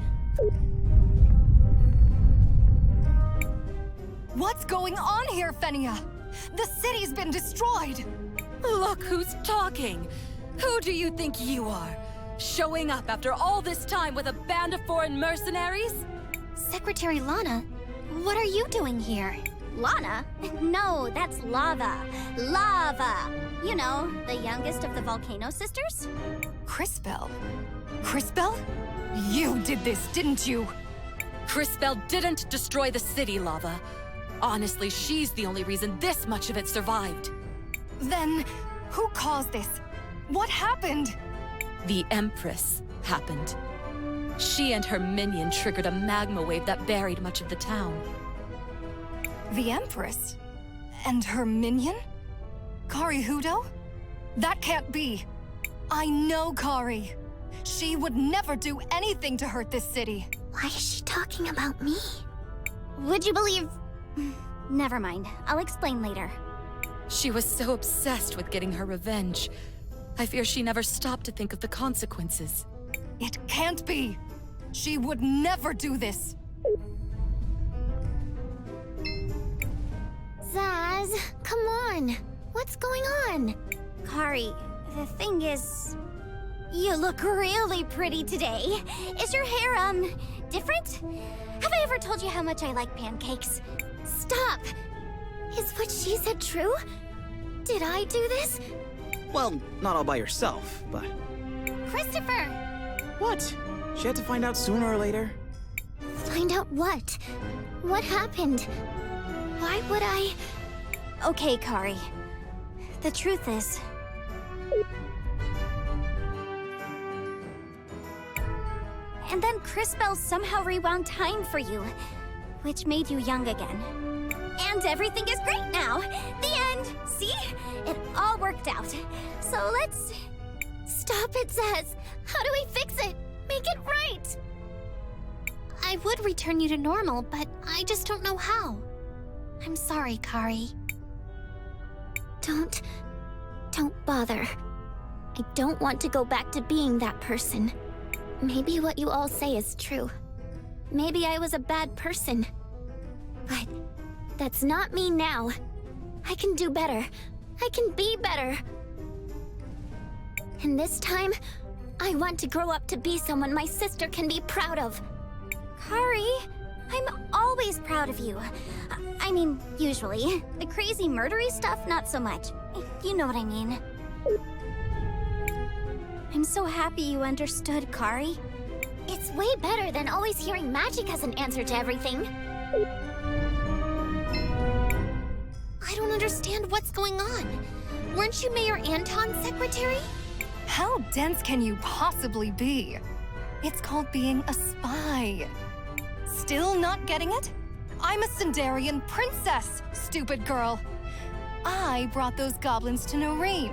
What's going on here, Fenia? The city's been destroyed! Look who's talking! Who do you think you are? Showing up after all this time with a band of foreign mercenaries? Secretary Lana, what are you doing here? Lana? No, that's Lava. Lava! You know, the youngest of the Volcano sisters? Crisbell? Crisbell? You did this, didn't you? Crisbell didn't destroy the city, Lava. Honestly, she's the only reason this much of it survived. Then, who caused this? What happened? The Empress happened. She and her minion triggered a magma wave that buried much of the town. The Empress? And her minion? Kari Hudo? That can't be. I know Kari. She would never do anything to hurt this city. Why is she talking about me? Would you believe... Never mind. I'll explain later. She was so obsessed with getting her revenge. I fear she never stopped to think of the consequences. It can't be! She would never do this! Zaz, come on! What's going on? Kari, the thing is... You look really pretty today. Is your hair, different? Have I ever told you how much I like pancakes? Stop! Is what she said true? Did I do this? Well, not all by yourself, but... Christopher! What? She had to find out sooner or later. Find out what? What happened? Why would I... Okay, Kari. The truth is... And then Crisbell somehow rewound time for you, which made you young again. And everything is great now! The end! See? It all worked out. So let's... Stop it, Zaz! How do we fix it? Make it right! I would return you to normal, but I just don't know how. I'm sorry, Kari. Don't bother. I don't want to go back to being that person. Maybe what you all say is true. Maybe I was a bad person. But that's not me now. I can do better. I can be better. And this time, I want to grow up to be someone my sister can be proud of. Kari, I'm always proud of you. I mean, usually. The crazy murdery stuff, not so much. You know what I mean. I'm so happy you understood, Kari. It's way better than always hearing magic as an answer to everything. I don't understand what's going on. Weren't you Mayor Anton's secretary? How dense can you possibly be? It's called being a spy. Still not getting it? I'm a Cinderian princess, stupid girl. I brought those goblins to Nareem.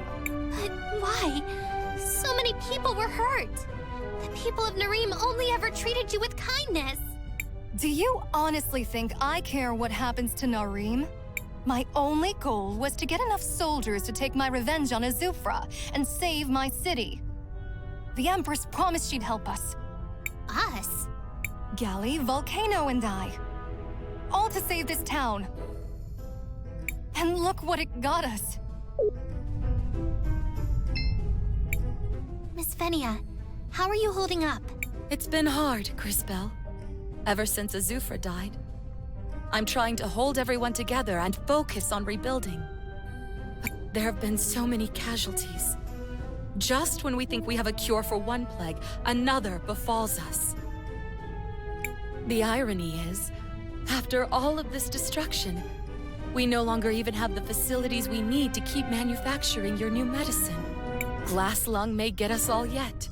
But why? So many people were hurt. The people of Nareem only ever treated you with kindness. Do you honestly think I care what happens to Nareem? My only goal was to get enough soldiers to take my revenge on Azufra and save my city. The Empress promised she'd help us. Us? Gally, Volcano, and I. All to save this town. And look what it got us. Miss Fenia, how are you holding up? It's been hard, Crisbell. Ever since Azufra died. I'm trying to hold everyone together and focus on rebuilding. But there have been so many casualties. Just when we think we have a cure for one plague, another befalls us. The irony is, after all of this destruction, we no longer even have the facilities we need to keep manufacturing your new medicine. Glass lung may get us all yet.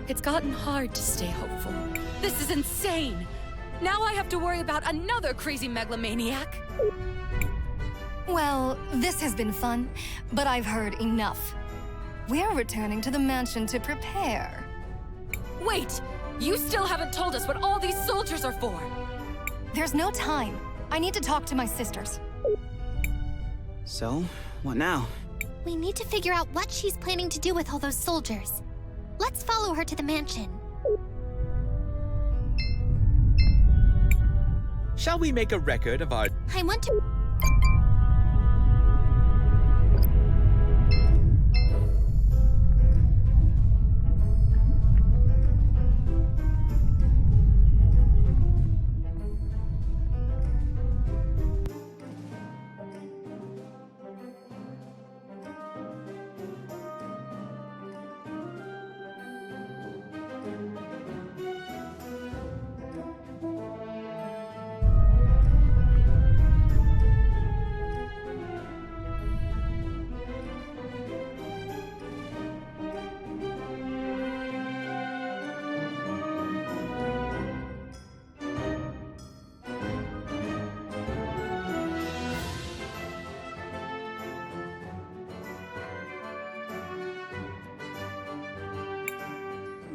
It's gotten hard to stay hopeful. This is insane! Now I have to worry about another crazy megalomaniac! Well, this has been fun, but I've heard enough. We're returning to the mansion to prepare. Wait! You still haven't told us what all these soldiers are for! There's no time. I need to talk to my sisters. So, what now? We need to figure out what she's planning to do with all those soldiers. Let's follow her to the mansion. Shall we make a record of our... I want to...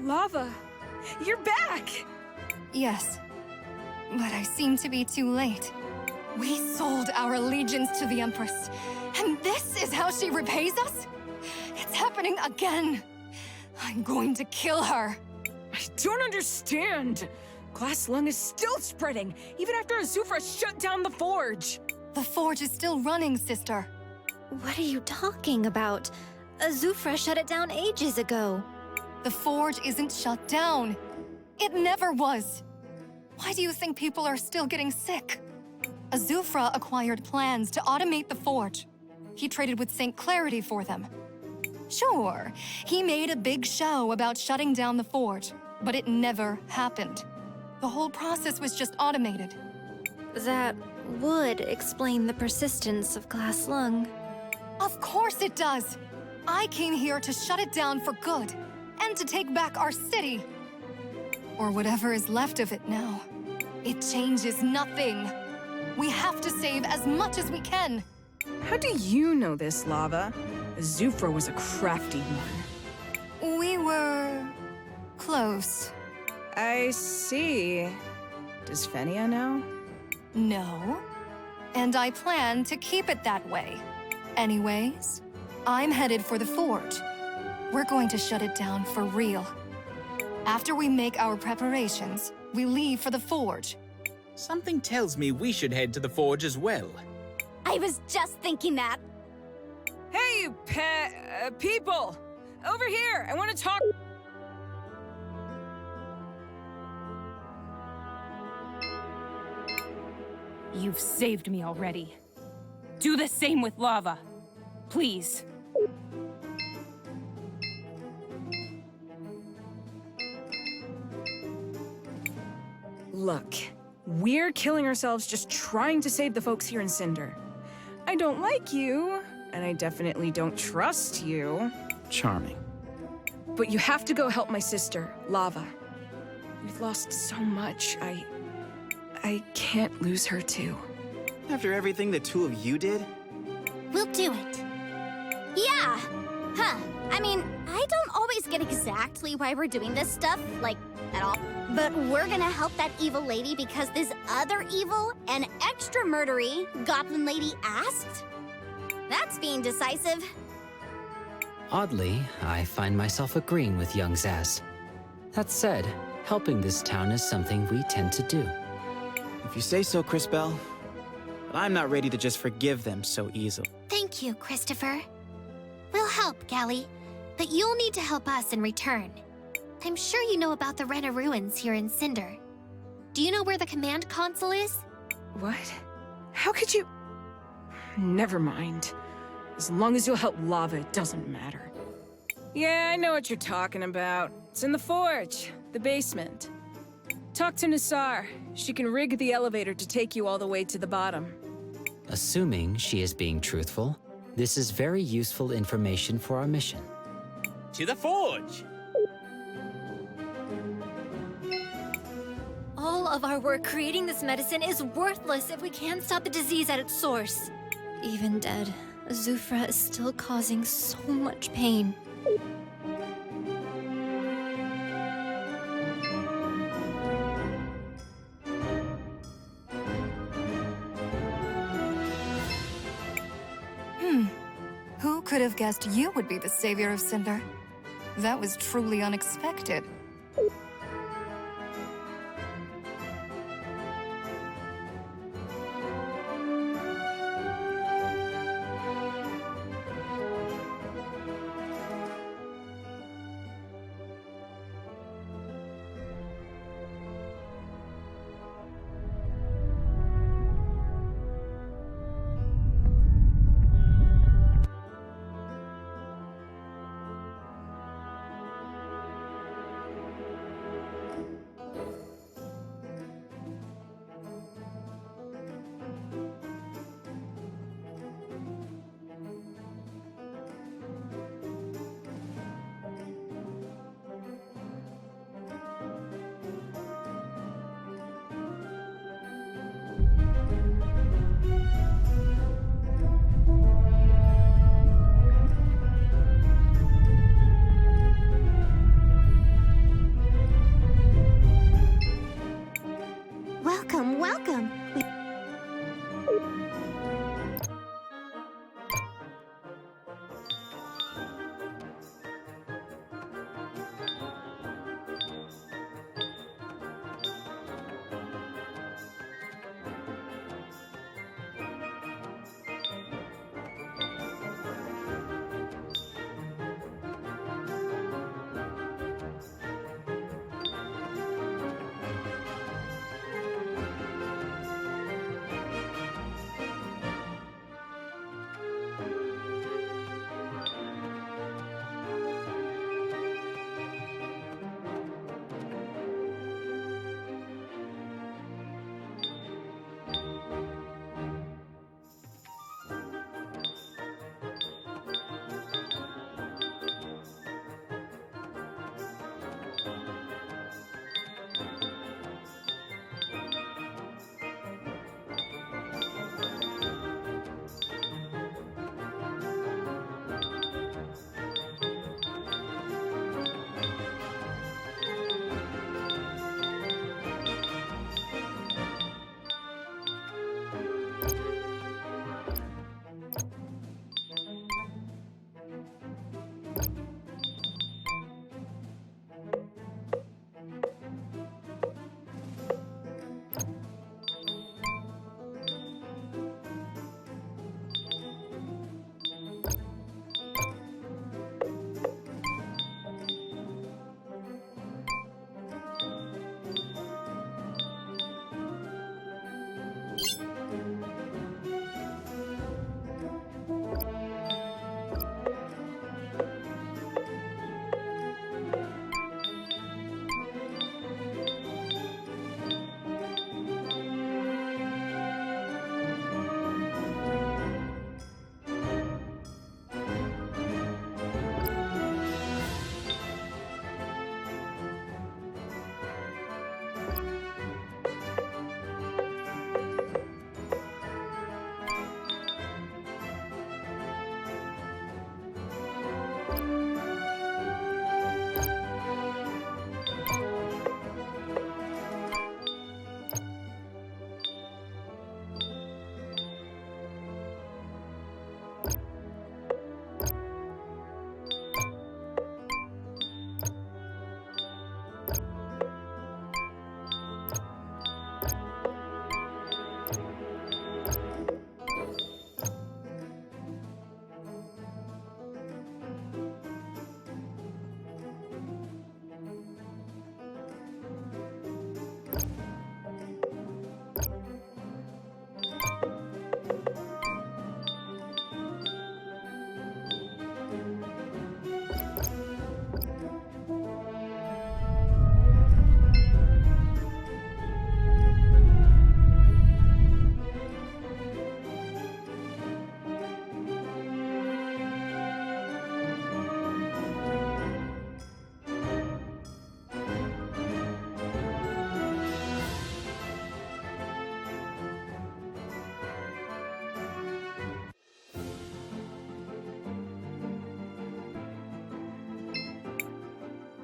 Lava, you're back! Yes, but I seem to be too late. We sold our allegiance to the Empress, and this is how she repays us? It's happening again. I'm going to kill her. I don't understand. Glass lung is still spreading, even after Azufra shut down the forge. The forge is still running, sister. What are you talking about? Azufra shut it down ages ago. The forge isn't shut down. It never was. Why do you think people are still getting sick? Azufra acquired plans to automate the forge. He traded with St. Clarity for them. Sure, he made a big show about shutting down the forge, but it never happened. The whole process was just automated. That would explain the persistence of Glass Lung. Of course it does! I came here to shut it down for good, and to take back our city. Or whatever is left of it now. It changes nothing. We have to save as much as we can. How do you know this, Lava? Azufra was a crafty one. We were... close. I see. Does Fenia know? No. And I plan to keep it that way. Anyways, I'm headed for the forge. We're going to shut it down for real. After we make our preparations, we leave for the forge. Something tells me we should head to the forge as well. I was just thinking that. Hey, people! Over here! I want to talk. You've saved me already. Do the same with Lava. Please. Look, we're killing ourselves just trying to save the folks here in Cinder. I don't like you, and I definitely don't trust you. Charming. But you have to go help my sister, Lava. We've lost so much, I can't lose her too. After everything the two of you did? We'll do it. Yeah! Huh. I mean, I don't always get exactly why we're doing this stuff, like, at all. But we're gonna help that evil lady because this other evil and extra murdery goblin lady asked? That's being decisive. Oddly, I find myself agreeing with young Zaz. That said, helping this town is something we tend to do. If you say so, Cris Bell. But I'm not ready to just forgive them so easily. Thank you, Christopher. We'll help, Gally, but you'll need to help us in return. I'm sure you know about the Rena ruins here in Cinder. Do you know where the command console is? What? How could you... Never mind. As long as you'll help Lava, it doesn't matter. Yeah, I know what you're talking about. It's in the forge, the basement. Talk to Nassar. She can rig the elevator to take you all the way to the bottom. Assuming she is being truthful, this is very useful information for our mission. To the forge! All of our work creating this medicine is worthless if we can't stop the disease at its source. Even dead, Azufra is still causing so much pain. Who could have guessed you would be the savior of Cinder? That was truly unexpected. Welcome, welcome.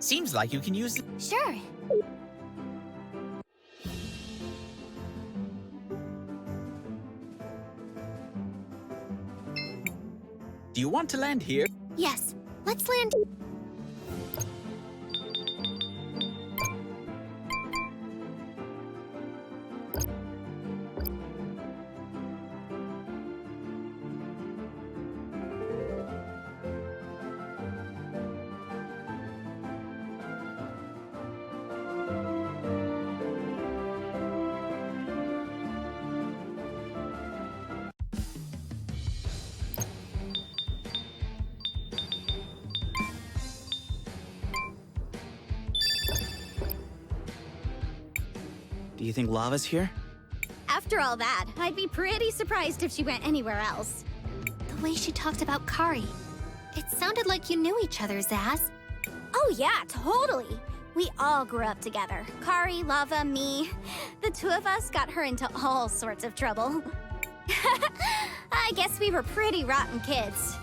Seems like you can use it. Sure. Do you want to land here? Yes, let's land. Do you think lava's here? After all that, I'd be pretty surprised if she went anywhere else. The way she talked about Kari. It sounded like you knew each other, Zaz. Oh yeah, totally. We all grew up together. Kari, Lava, me. The two of us got her into all sorts of trouble. I guess we were pretty rotten kids.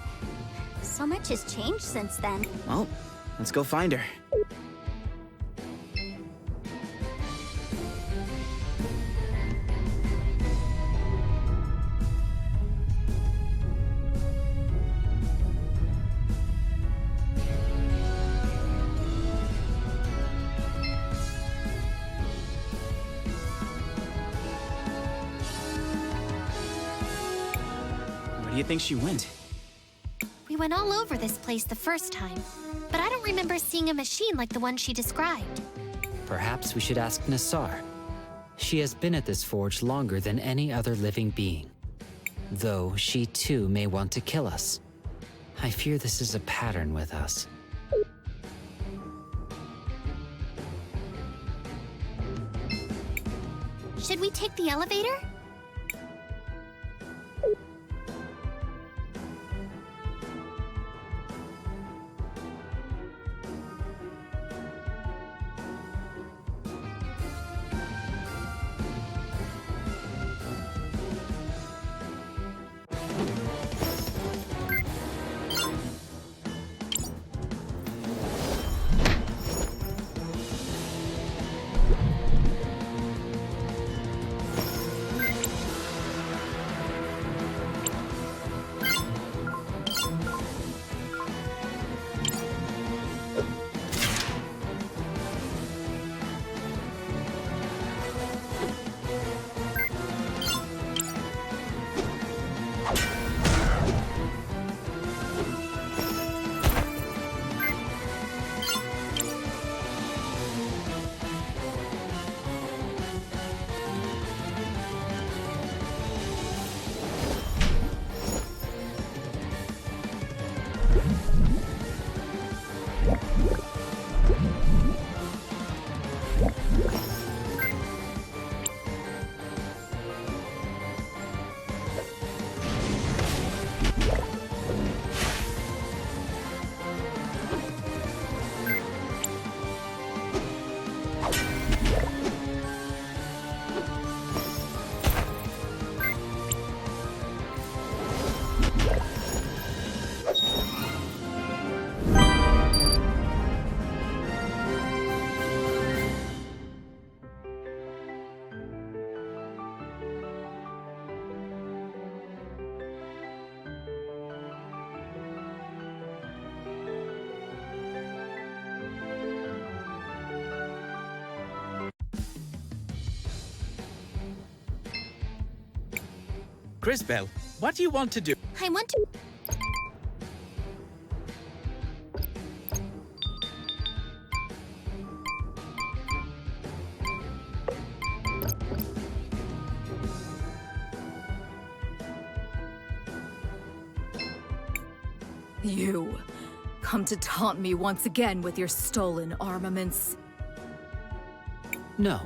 So much has changed since then. Well, let's go find her. Where do you think she went? We went all over this place the first time, but I don't remember seeing a machine like the one she described. Perhaps we should ask Nassar. She has been at this forge longer than any other living being. Though she too may want to kill us. I fear this is a pattern with us. Should we take the elevator? Crisbell, what do you want to do? I want to... You come to taunt me once again with your stolen armaments. No,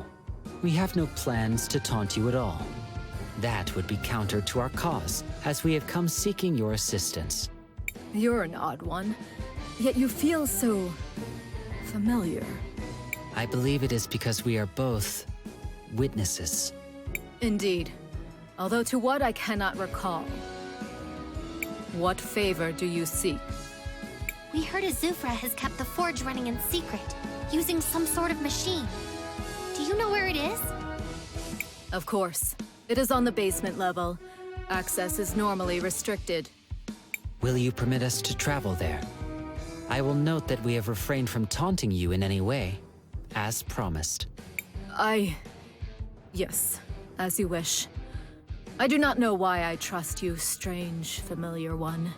we have no plans to taunt you at all. That would be counter to our cause, as we have come seeking your assistance. You're an odd one, yet you feel so... familiar. I believe it is because we are both... witnesses. Indeed. Although to what I cannot recall. What favor do you seek? We heard Azufra has kept the forge running in secret, using some sort of machine. Do you know where it is? Of course. It is on the basement level. Access is normally restricted. Will you permit us to travel there? I will note that we have refrained from taunting you in any way, as promised. Yes, as you wish. I do not know why I trust you, strange, familiar one,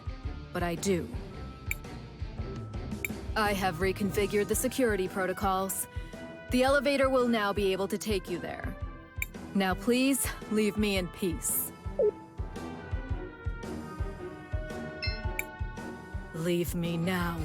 but I do. I have reconfigured the security protocols. The elevator will now be able to take you there. Now please, leave me in peace. Leave me now.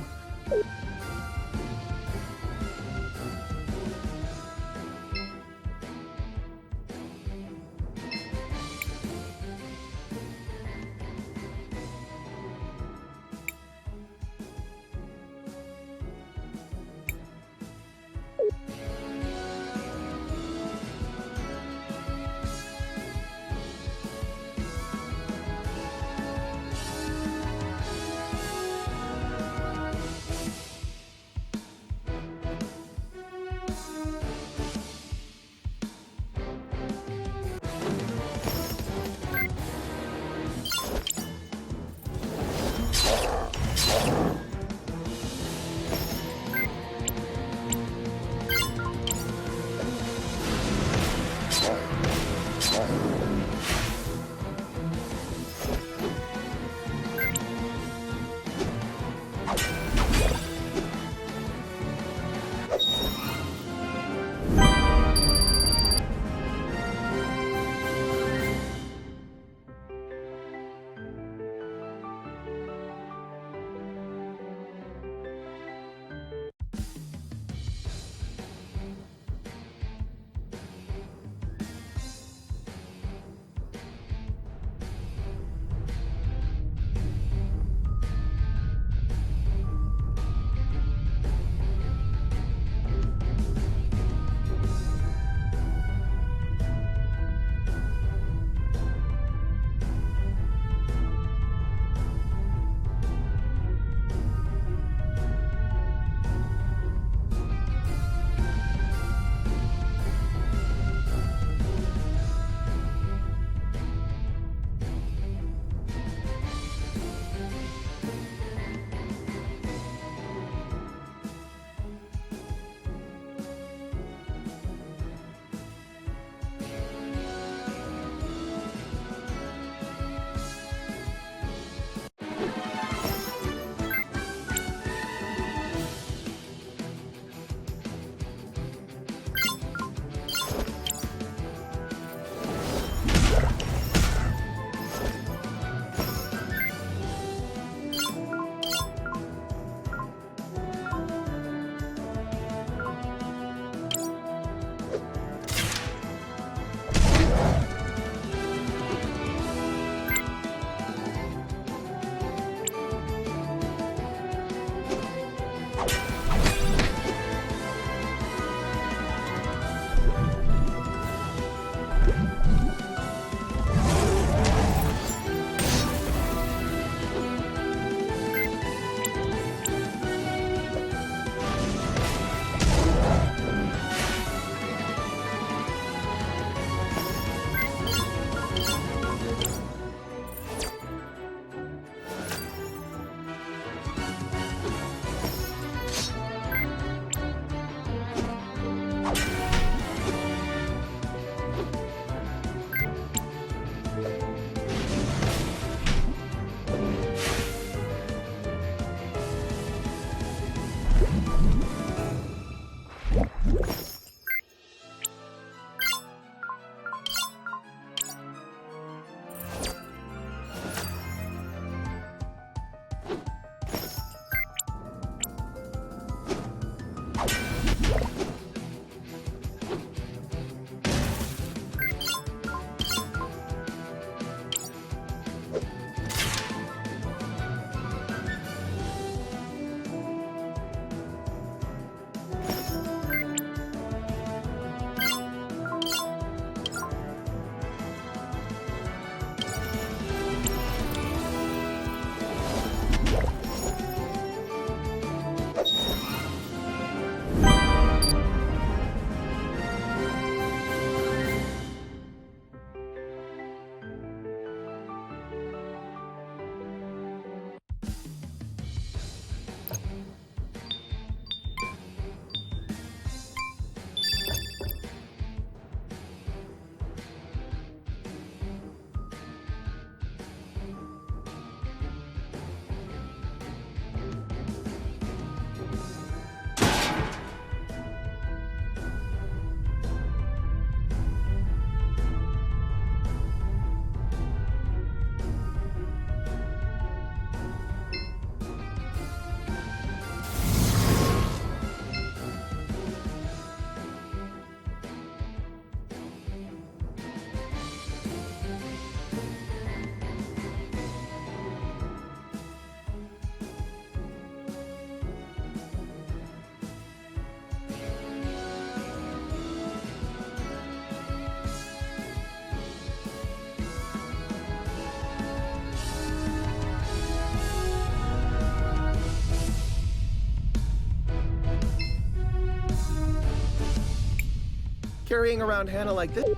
carrying around Hannah like this.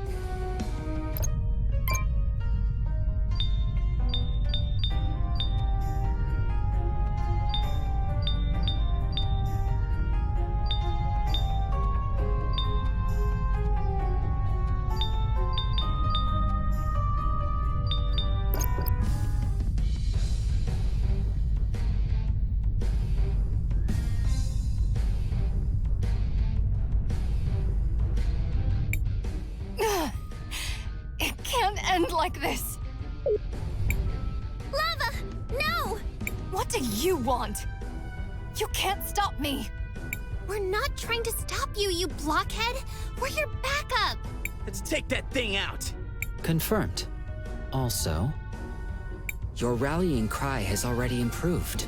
It can't end like this. Lava! No! What do you want? You can't stop me. We're not trying to stop you, you blockhead. We're your backup. Let's take that thing out. Confirmed. Also, your rallying cry has already improved.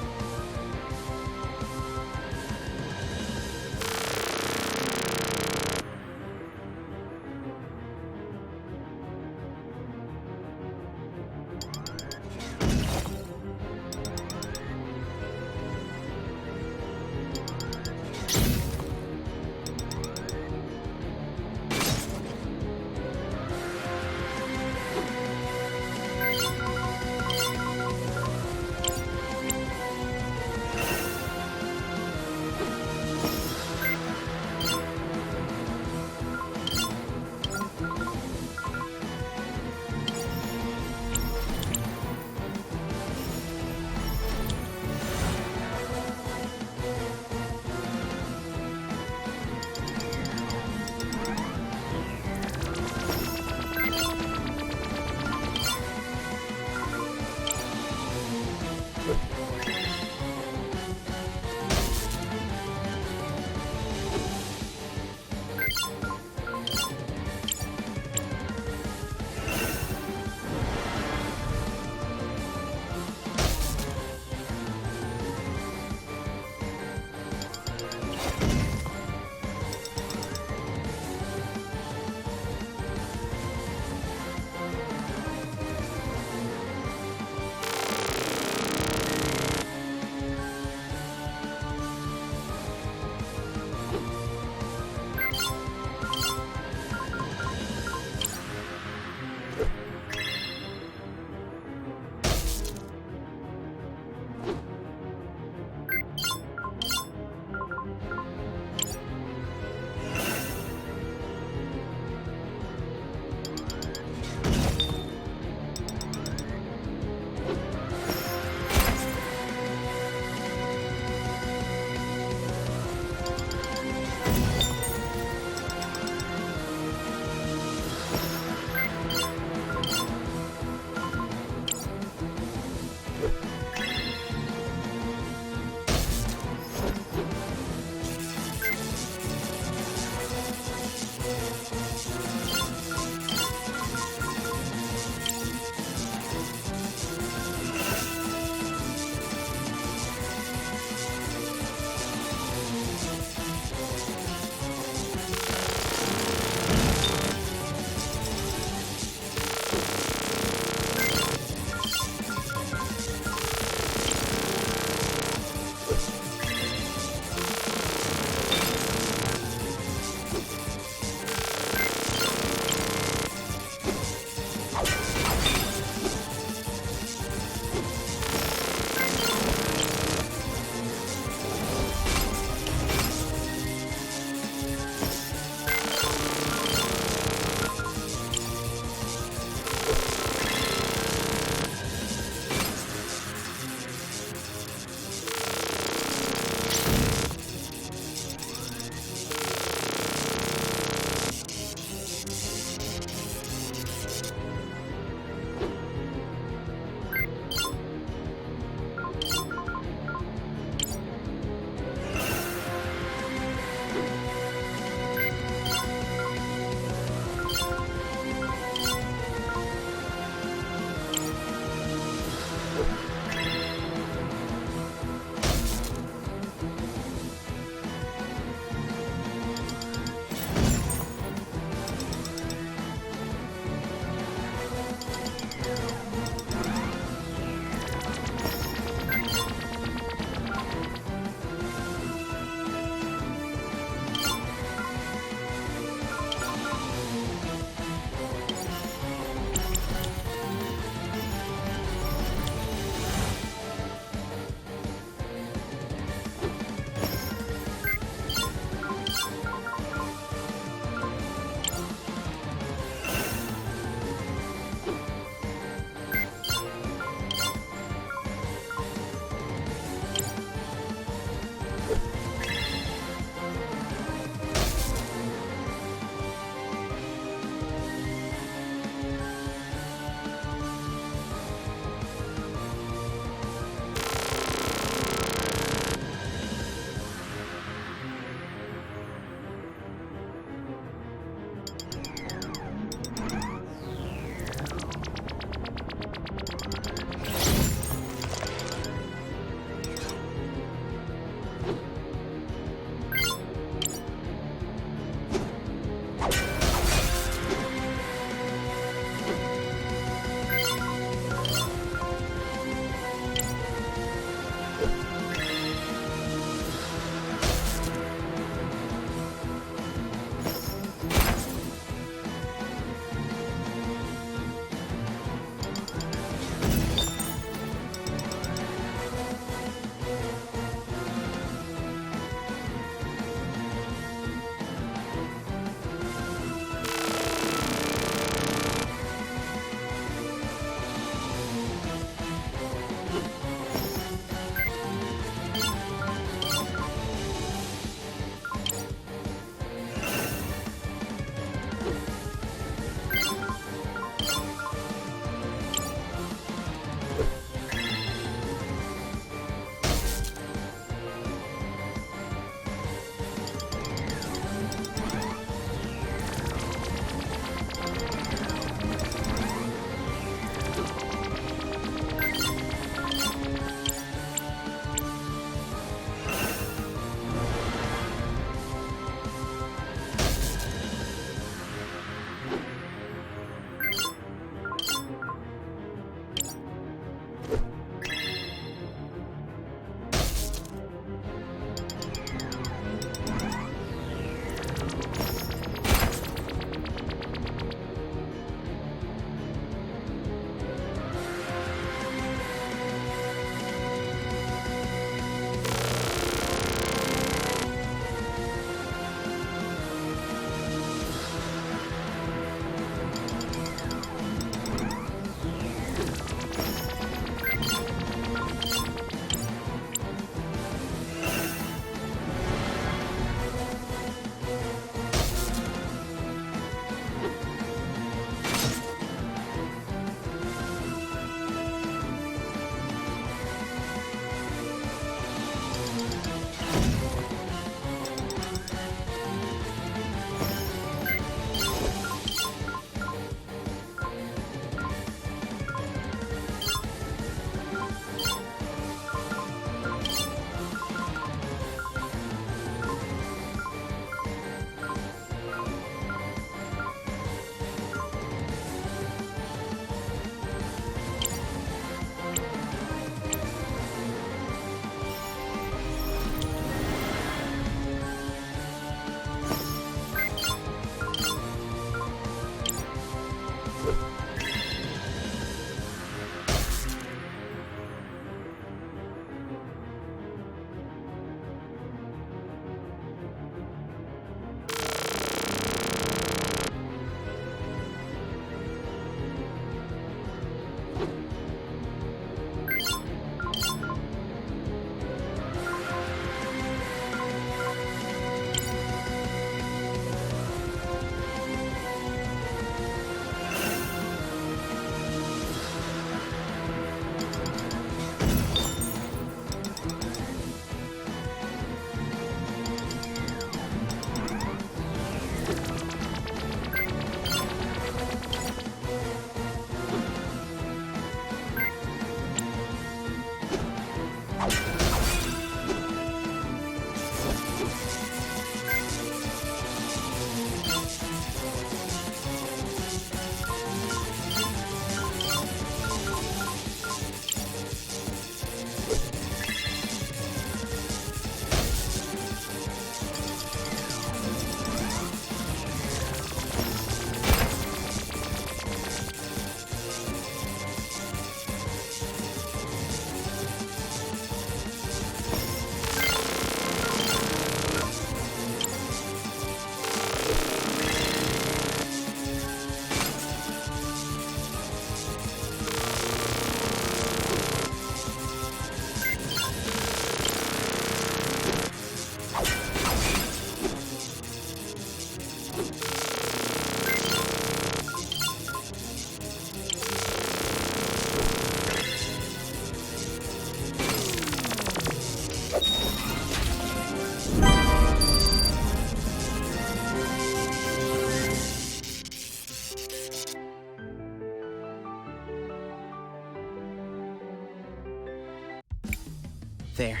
There.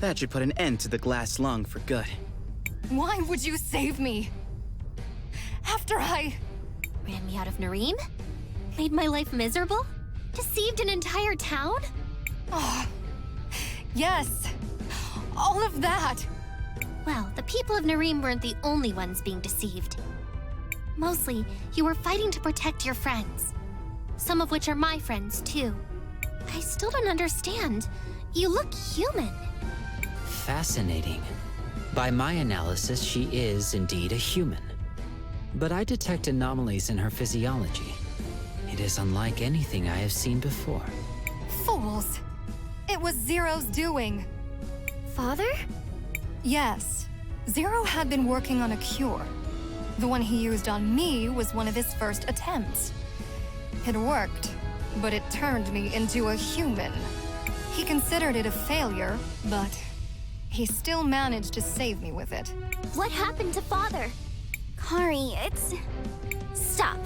That should put an end to the glass lung for good. Why would you save me? After I... Ran me out of Nareem? Made my life miserable? Deceived an entire town? Oh, yes. All of that. Well, the people of Nareem weren't the only ones being deceived. Mostly, you were fighting to protect your friends. Some of which are my friends, too. I still don't understand. You look human. Fascinating. By my analysis, she is indeed a human. But I detect anomalies in her physiology. It is unlike anything I have seen before. Fools. It was Zero's doing. Father? Yes. Zero had been working on a cure. The one he used on me was one of his first attempts. It worked, but it turned me into a human. He considered it a failure, but he still managed to save me with it. What happened to Father? Kari, it's... Stop.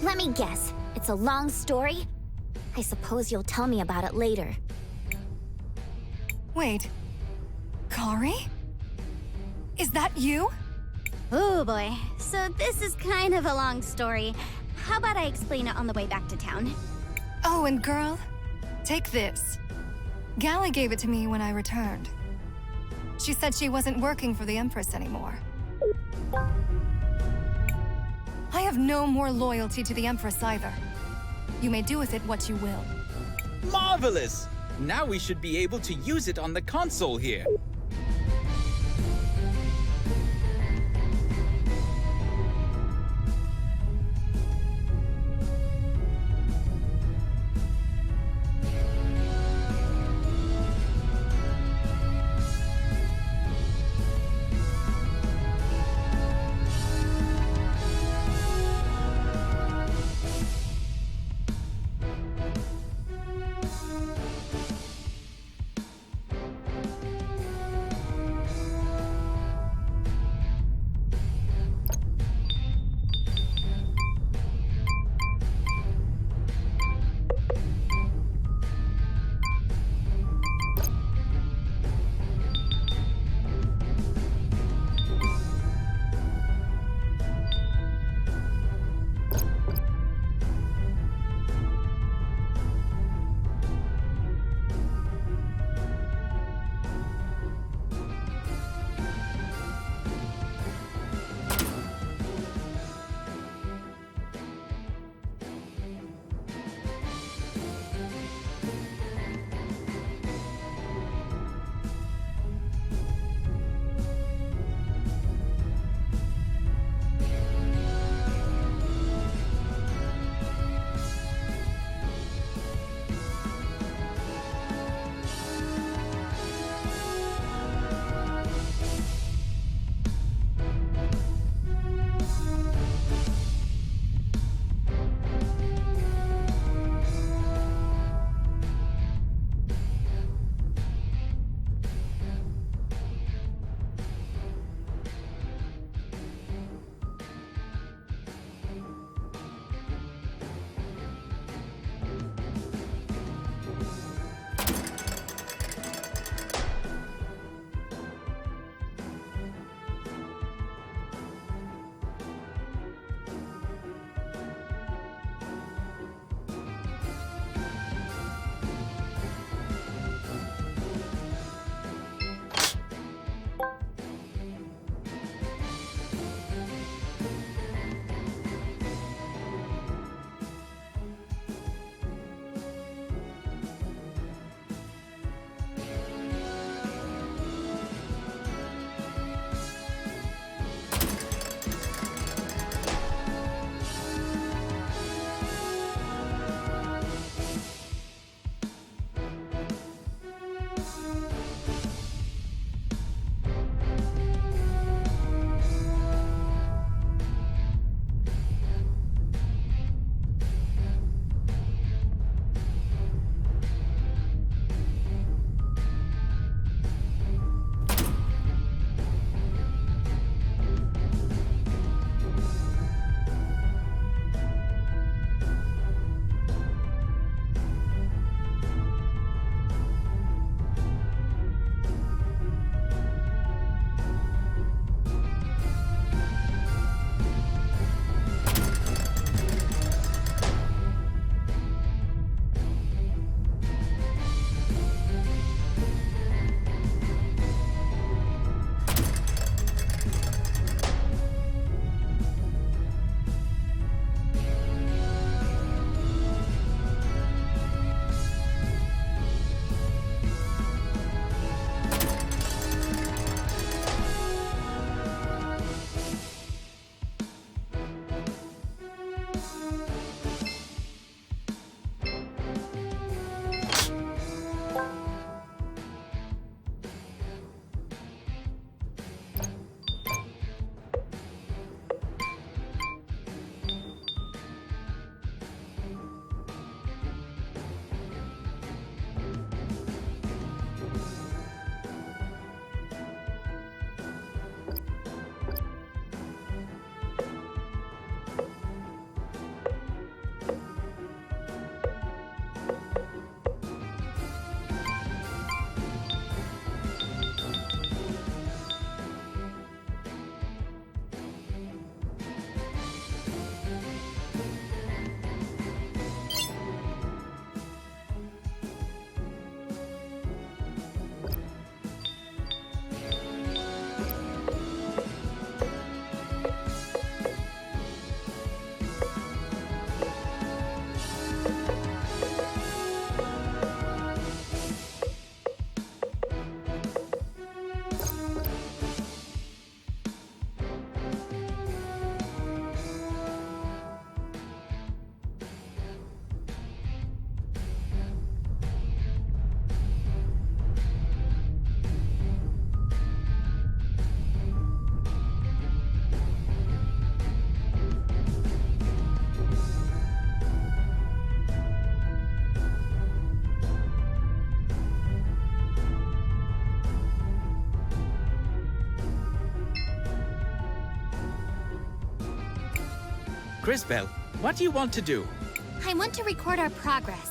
Let me guess. It's a long story? I suppose you'll tell me about it later. Wait. Kari? Is that you? Oh boy, so this is kind of a long story. How about I explain it on the way back to town? Oh, and girl, take this. Gally gave it to me when I returned. She said she wasn't working for the Empress anymore. I have no more loyalty to the Empress either. You may do with it what you will. Marvelous! Now we should be able to use it on the console here. Crisbell, what do you want to do? I want to record our progress.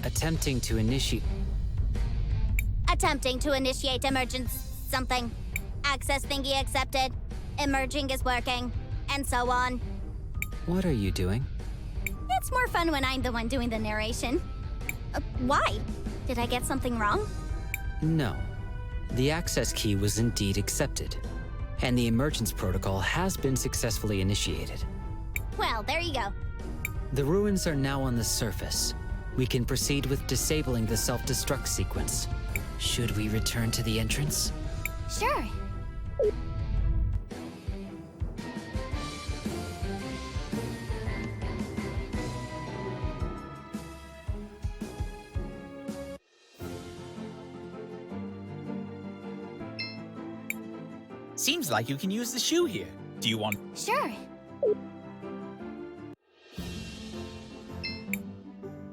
Attempting to initiate... Attempting to initiate emergence something. Access thingy accepted. Emerging is working. And so on. What are you doing? It's more fun when I'm the one doing the narration. Why? Did I get something wrong? No. The access key was indeed accepted. And the emergence protocol has been successfully initiated. Well, there you go. The ruins are now on the surface. We can proceed with disabling the self-destruct sequence. Should we return to the entrance? Sure. Seems like you can use the shoe here. Do you want... Sure.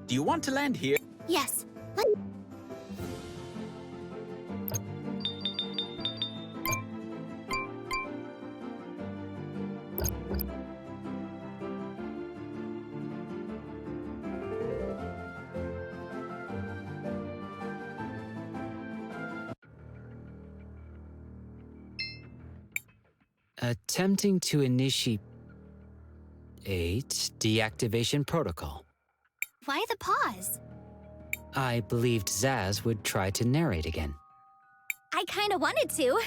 Do you want to land here? Yes. Attempting to initiate deactivation protocol. Why the pause? I believed Zaz would try to narrate again. I kinda wanted to,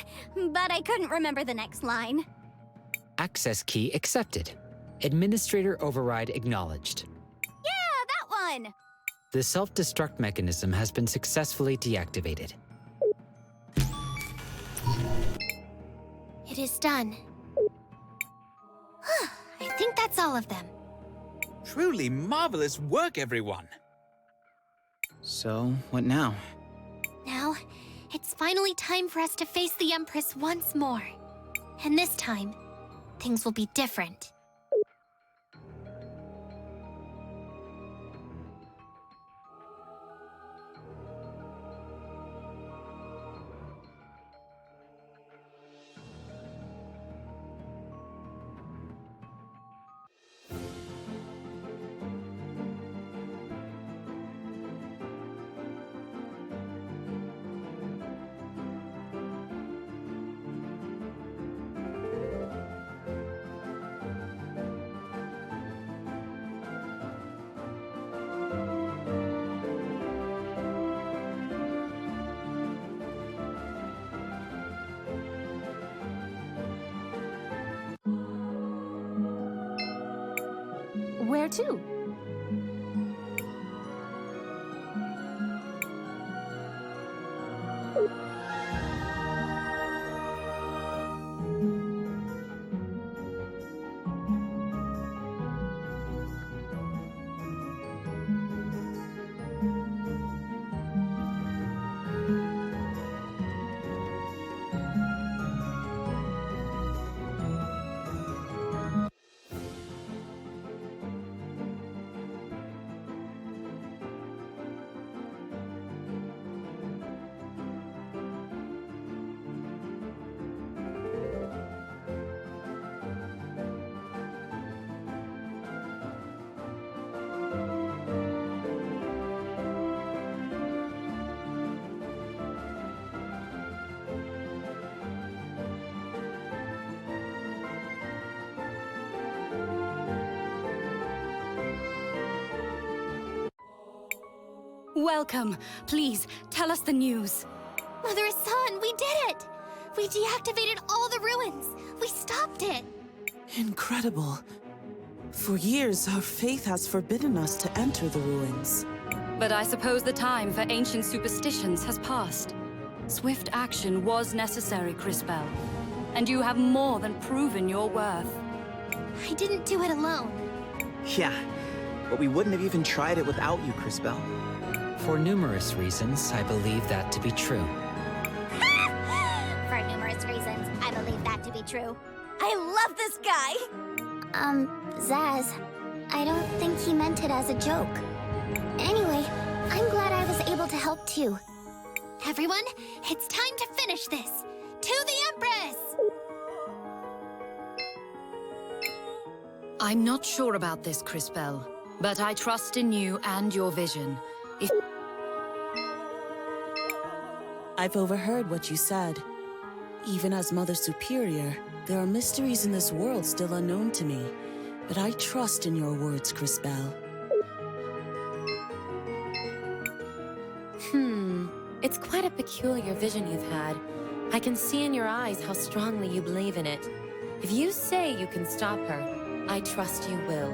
but I couldn't remember the next line. Access key accepted. Administrator override acknowledged. Yeah, that one! The self-destruct mechanism has been successfully deactivated. It is done. I think that's all of them. Truly marvelous work, everyone. So, what now? Now, it's finally time for us to face the Empress once more. And this time, things will be different. Where to? Welcome. Please, tell us the news. Mother-son, we did it! We deactivated all the ruins! We stopped it! Incredible. For years, our faith has forbidden us to enter the ruins. But I suppose the time for ancient superstitions has passed. Swift action was necessary, Cris Bell. And you have more than proven your worth. I didn't do it alone. Yeah, but we wouldn't have even tried it without you, Cris Bell. For numerous reasons, I believe that to be true. For numerous reasons, I believe that to be true. I love this guy! Zaz, I don't think he meant it as a joke. Anyway, I'm glad I was able to help too. Everyone, it's time to finish this! To the Empress! I'm not sure about this, Cris Bell, but I trust in you and your vision. If I've overheard what you said. Even as Mother Superior, there are mysteries in this world still unknown to me. But I trust in your words, Cris Bell. It's quite a peculiar vision you've had. I can see in your eyes how strongly you believe in it. If you say you can stop her, I trust you will.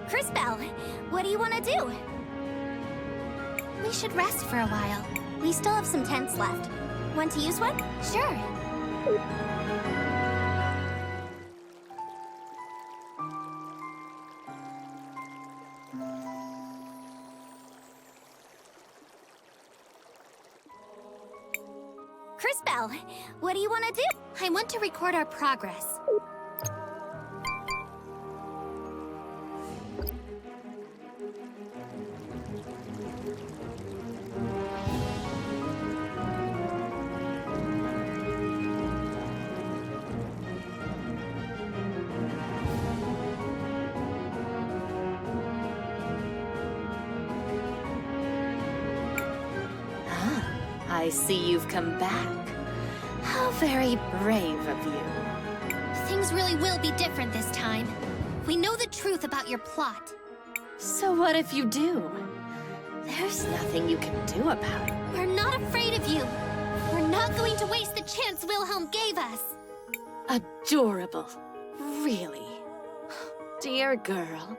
Cris Bell, what do you want to do? We should rest for a while. We still have some tents left. Want to use one? Sure. Cris Bell, what do you want to do? I want to record our progress. I see you've come back. How very brave of you. Things really will be different this time. We know the truth about your plot. So what if you do? There's nothing you can do about it. We're not afraid of you. We're not going to waste the chance Wilhelm gave us. Adorable. Really. Dear girl,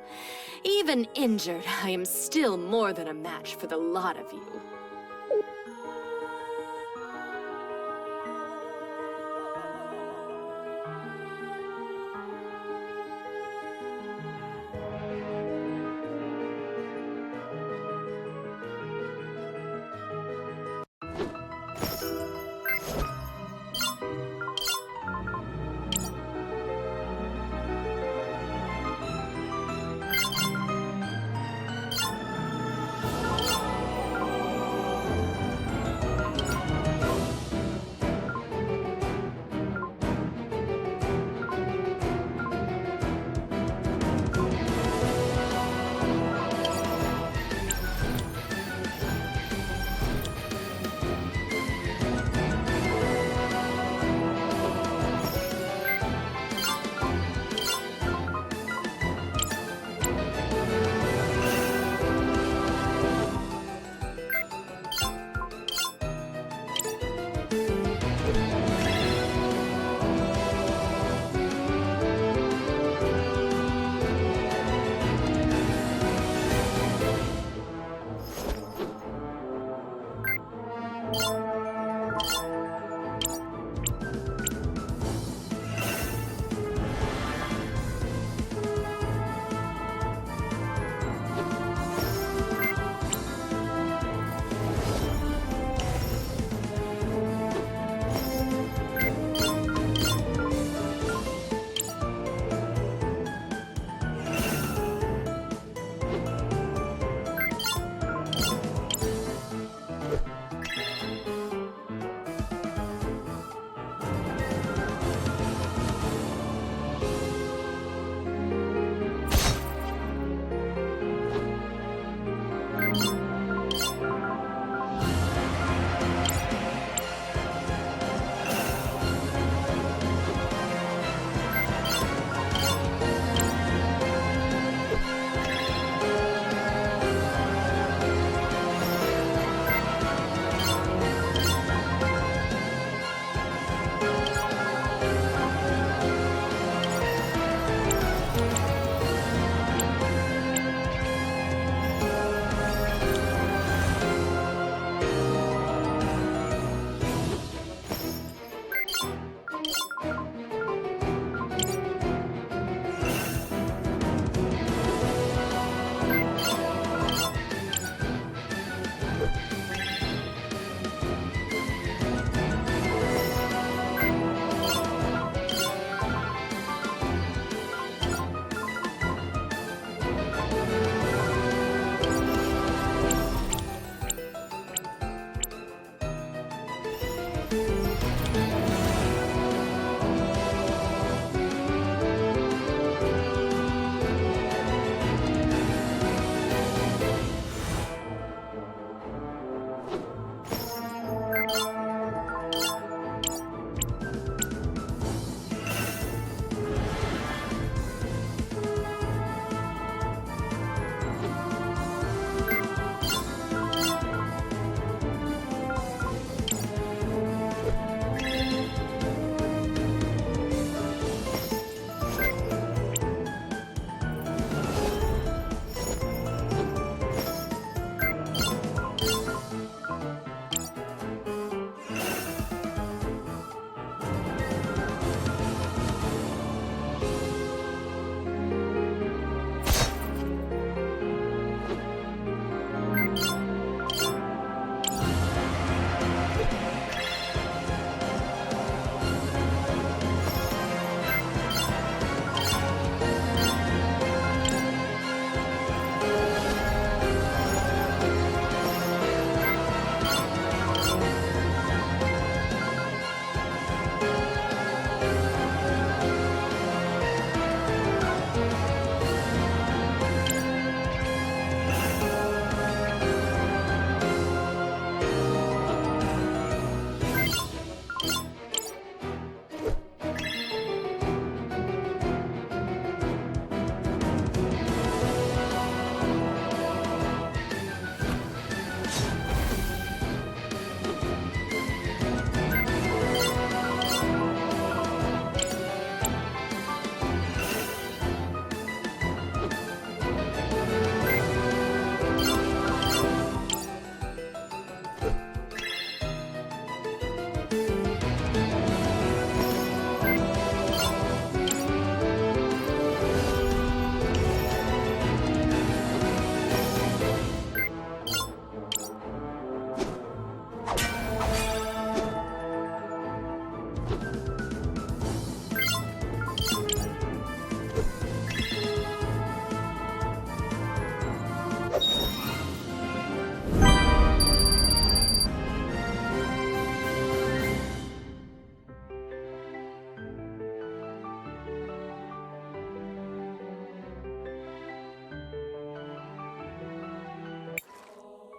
even injured, I am still more than a match for the lot of you.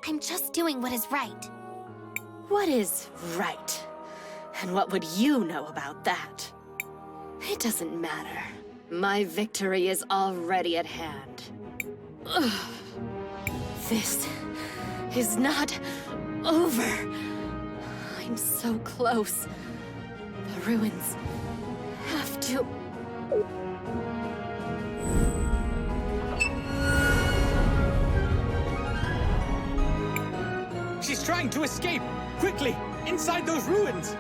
I'm just doing what is right. What is right? And what would you know about that? It doesn't matter. My victory is already at hand. Ugh. This is not over. I'm so close. The ruins have to... She's trying to escape! Quickly! Inside those ruins!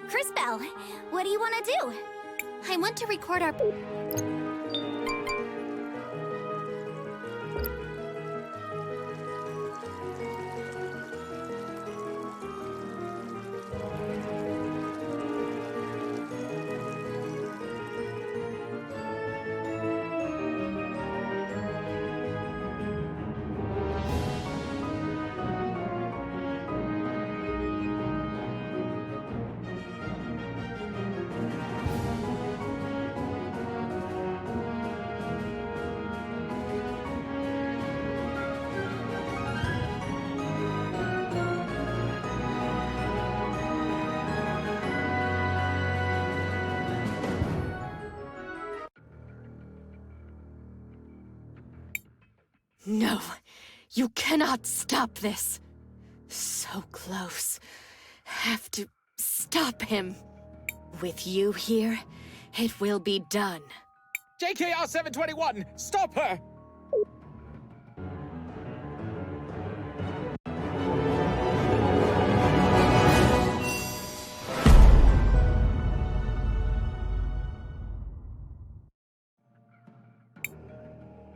Cris Bell, what do you want to do? I want to record our... No, you cannot stop this. So close. Have to stop him. With you here, it will be done. JKR 721, stop her!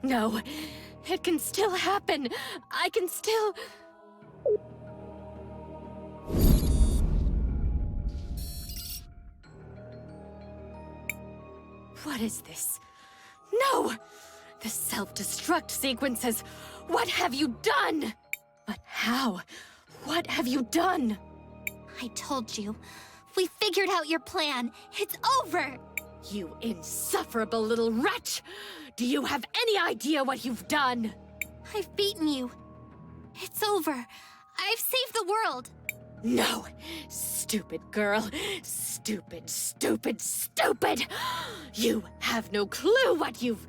No, it can still happen. I can still... What is this? No! The self-destruct sequences! What have you done? But how? What have you done? I told you. We figured out your plan. It's over! You insufferable little wretch! Do you have any idea what you've done? I've beaten you. It's over. I've saved the world. No! Stupid girl. Stupid, stupid, stupid! You have no clue what you've...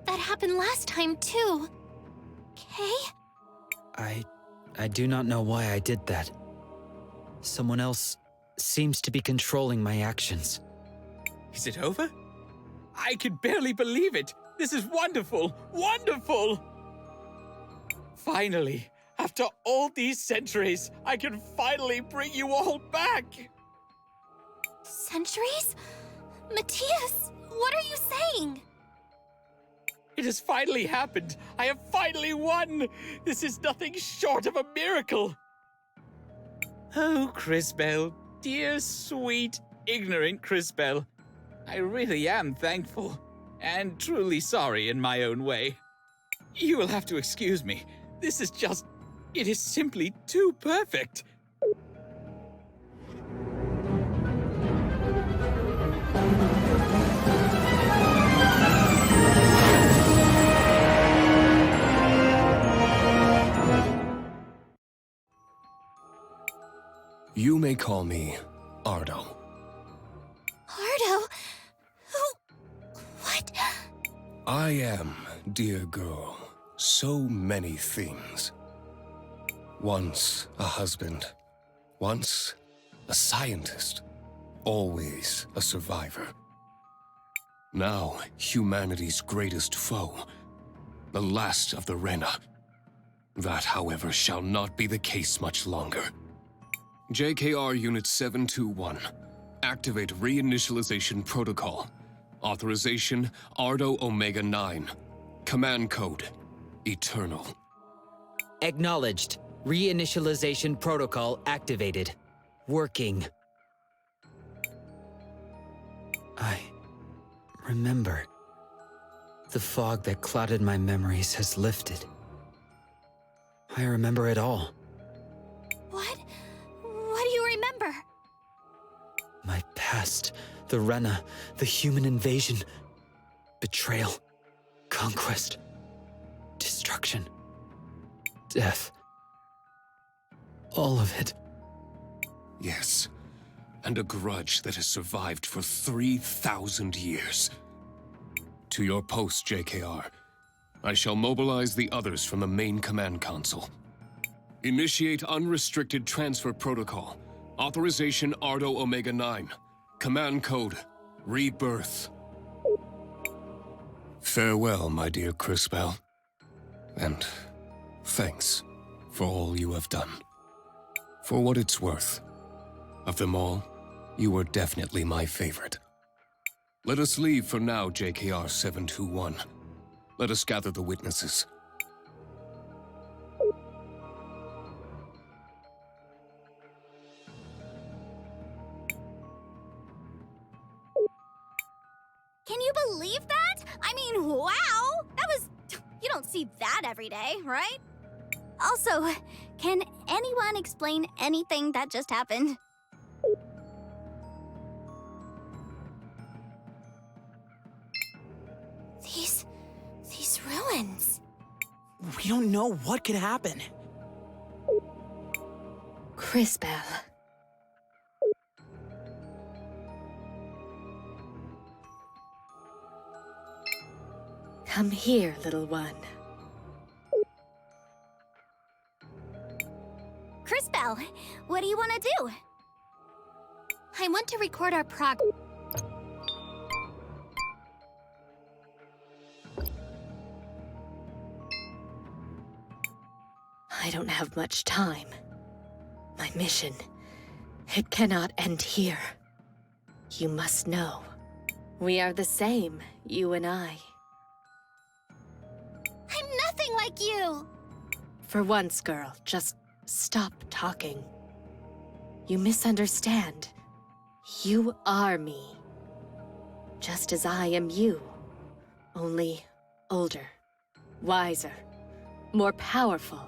That happened last time, too. Okay? I do not know why I did that. Someone else seems to be controlling my actions. Is it over? I can barely believe it! This is wonderful! Wonderful! Finally, after all these centuries, I can finally bring you all back! Centuries? Matthias, what are you saying? It has finally happened! I have finally won! This is nothing short of a miracle! Oh, Cris Bell, dear, sweet, ignorant Cris Bell. I really am thankful, and truly sorry in my own way. You will have to excuse me. This is just... it is simply too perfect. You may call me Ardo. Ardo? What? I am, dear girl, so many things. Once a husband, once a scientist, always a survivor. Now, humanity's greatest foe, the last of the Rena. That, however, shall not be the case much longer. JKR Unit 721. Activate reinitialization protocol. Authorization Ardo Omega 9. Command code Eternal. Acknowledged. Reinitialization protocol activated. Working. I remember. The fog that clouded my memories has lifted. I remember it all. What? What do you remember? My past, the Rena, the human invasion, betrayal, conquest, destruction, death. All of it. Yes, and a grudge that has survived for 3,000 years. To your post, JKR. I shall mobilize the others from the main command console. Initiate unrestricted transfer protocol. Authorization Ardo Omega 9. Command code Rebirth. Farewell, my dear Cris Bell. And thanks for all you have done. For what it's worth, of them all, you were definitely my favorite. Let us leave for now, JKR 721. Let us gather the witnesses. Can you believe that? I mean, wow! That was... You don't see that every day, right? Also, can anyone explain anything that just happened? These ruins. We don't know what could happen. Cris Bell. Come here, little one. Cris Bell, what do you want to do? I want to record our progress. I don't have much time. My mission, it cannot end here. You must know, we are the same, you and I. I'm nothing like you! For once, girl, just stop talking. You misunderstand. You are me. Just as I am you. Only older, wiser, more powerful,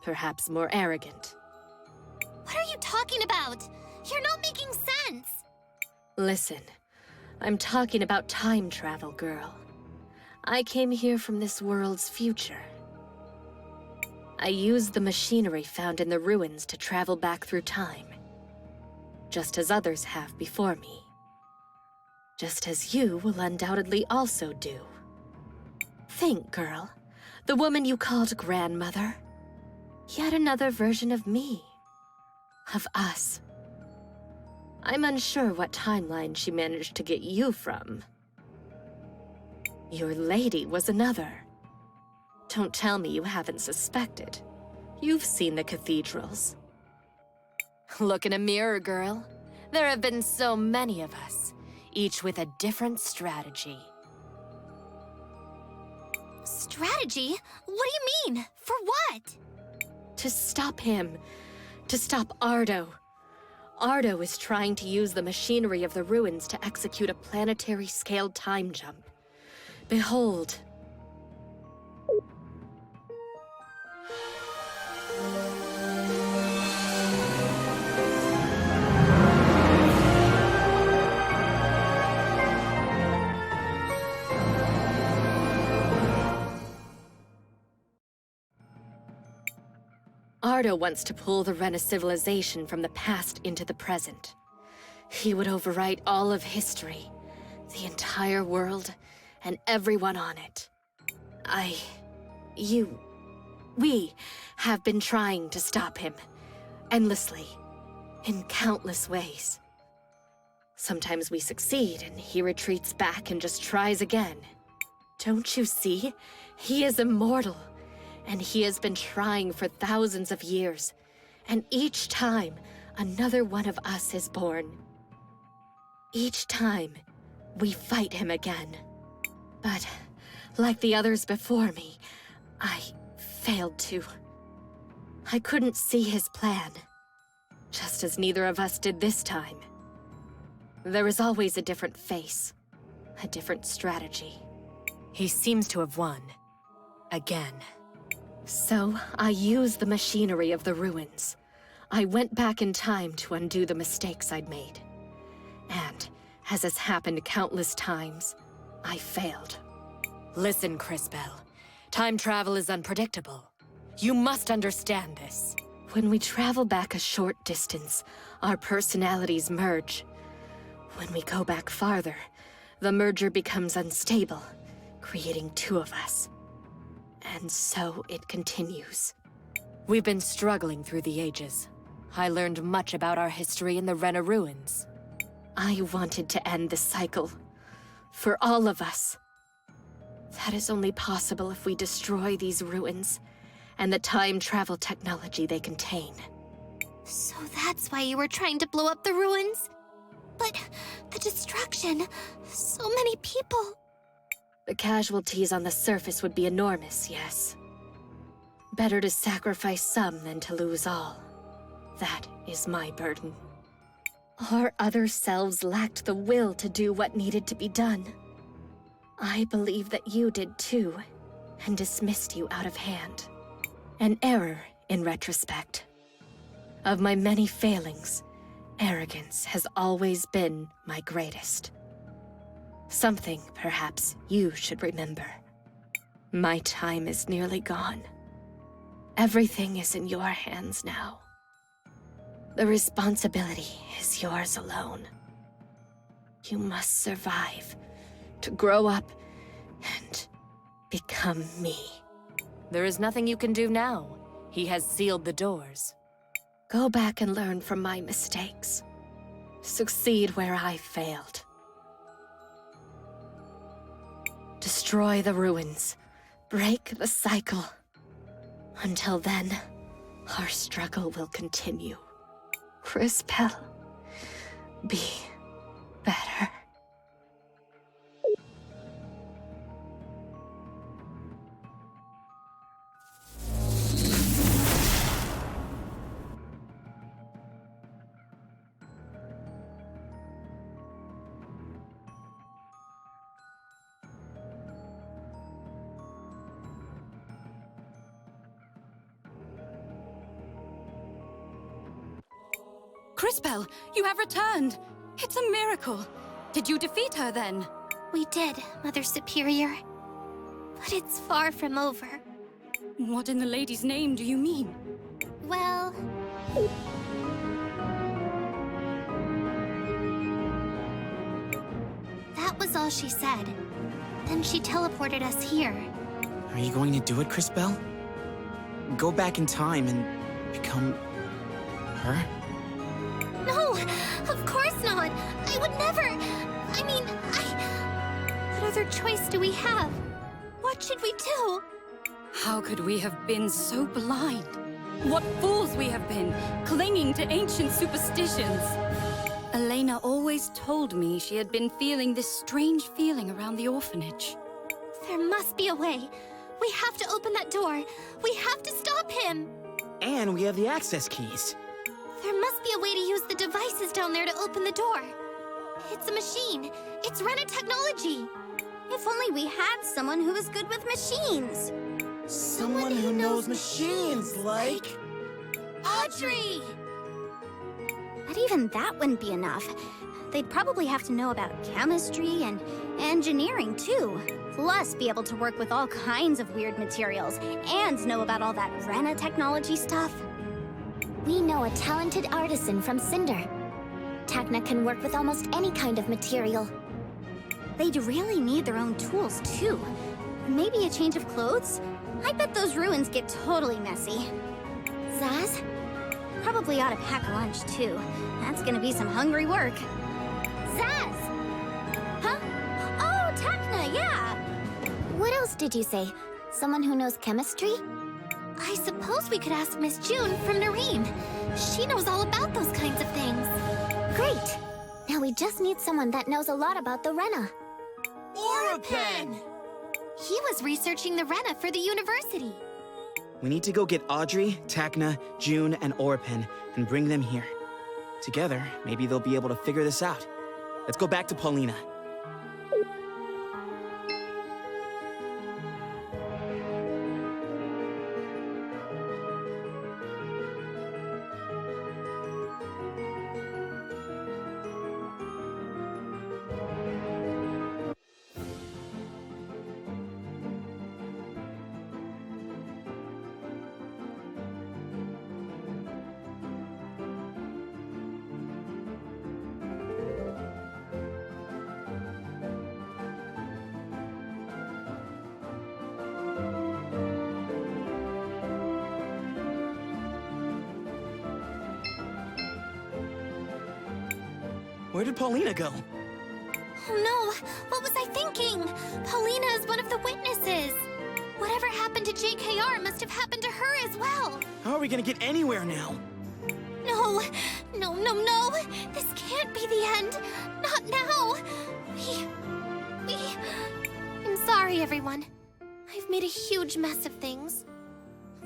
perhaps more arrogant. What are you talking about? You're not making sense! Listen, I'm talking about time travel, girl. I came here from this world's future. I used the machinery found in the ruins to travel back through time. Just as others have before me. Just as you will undoubtedly also do. Think, girl. The woman you called grandmother. Yet another version of me. Of us. I'm unsure what timeline she managed to get you from. Your lady was another. Don't tell me you haven't suspected. You've seen the cathedrals. Look in a mirror, girl. There have been so many of us, each with a different strategy. Strategy? What do you mean? For what? To stop him. To stop Ardo. Ardo is trying to use the machinery of the ruins to execute a planetary-scale time jump. Behold. Ardo wants to pull the Rena civilization from the past into the present. He would overwrite all of history, the entire world, and everyone on it. We have been trying to stop him, endlessly, in countless ways. Sometimes we succeed and he retreats back and just tries again. Don't you see? He is immortal, and he has been trying for thousands of years, and each time, another one of us is born. Each time, we fight him again. But, like the others before me, I failed to. I couldn't see his plan, just as neither of us did this time. There is always a different face, a different strategy. He seems to have won. Again. So, I used the machinery of the ruins. I went back in time to undo the mistakes I'd made. And, as has happened countless times, I failed. Listen, Cris Bell. Time travel is unpredictable. You must understand this. When we travel back a short distance, our personalities merge. When we go back farther, the merger becomes unstable, creating two of us. And so it continues. We've been struggling through the ages. I learned much about our history in the Rena ruins. I wanted to end the cycle. For all of us. That is only possible if we destroy these ruins and the time travel technology they contain. So that's why you were trying to blow up the ruins? But the destruction, so many people. The casualties on the surface would be enormous, yes. Better to sacrifice some than to lose all. That is my burden. Our other selves lacked the will to do what needed to be done. I believe that you did too, and dismissed you out of hand. An error, in retrospect. Of my many failings, arrogance has always been my greatest. Something, perhaps, you should remember. My time is nearly gone. Everything is in your hands now. The responsibility is yours alone. You must survive, to grow up, and become me. There is nothing you can do now. He has sealed the doors. Go back and learn from my mistakes. Succeed where I failed. Destroy the ruins. Break the cycle. Until then, our struggle will continue. Cris Bell, be better. Cris Bell, you have returned! It's a miracle! Did you defeat her then? We did, Mother Superior. But it's far from over. What in the lady's name do you mean? Well... that was all she said. Then she teleported us here. Are you going to do it, Cris Bell? Go back in time and become... her? No! Of course not! I would never! I mean, What other choice do we have? What should we do? How could we have been so blind? What fools we have been, clinging to ancient superstitions! Elena always told me she had been feeling this strange feeling around the orphanage. There must be a way. We have to open that door. We have to stop him. And we have the access keys. There must be a way to use the devices down there to open the door. It's a machine. It's Rena technology. If only we had someone who was good with machines. Someone who knows machines, like... Audrey! But even that wouldn't be enough. They'd probably have to know about chemistry and engineering, too. Plus, be able to work with all kinds of weird materials, and know about all that Rena technology stuff. We know a talented artisan from Cinder. Tacna can work with almost any kind of material. They'd really need their own tools, too. Maybe a change of clothes? I bet those ruins get totally messy. Zaz? Probably ought to pack a lunch, too. That's gonna be some hungry work. Zaz! Huh? Oh, Tacna, yeah! What else did you say? Someone who knows chemistry? I suppose we could ask Miss June from Nareem. She knows all about those kinds of things. Great! Now Now we just need someone that knows a lot about the Rena. Orapen! He was researching the Rena for the university. We need to go get Audrey, Tacna, June, and Orapen and bring them here. Together, maybe they'll be able to figure this out. Let's go back to Paulina. Where did Paulina go? Oh no, what was I thinking? Paulina is one of the witnesses. Whatever happened to JKR must have happened to her as well. How are we gonna get anywhere now? No, no, no, no. This can't be the end. Not now. I'm sorry, everyone. I've made a huge mess of things.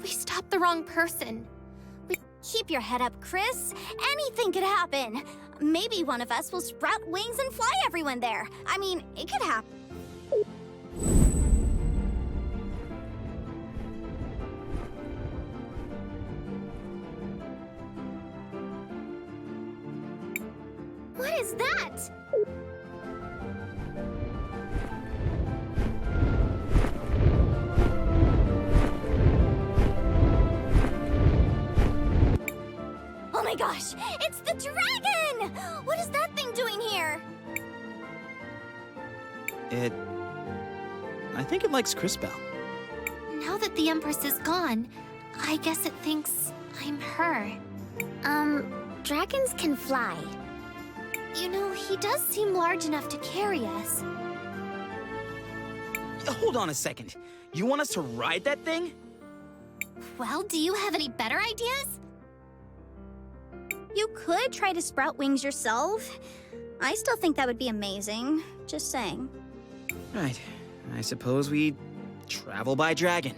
We stopped the wrong person. Keep your head up, Cris. Anything could happen. Maybe one of us will sprout wings and fly everyone there. I mean, it could happen. What is that? Oh my gosh, it's the dragon! What is that thing doing here? I think it likes Cris Bell. Now that the Empress is gone, I guess it thinks I'm her. Dragons can fly. You know, he does seem large enough to carry us. Hold on a second. You want us to ride that thing? Well, do you have any better ideas? You could try to sprout wings yourself. I still think that would be amazing. Just saying. Right. I suppose we travel by dragon.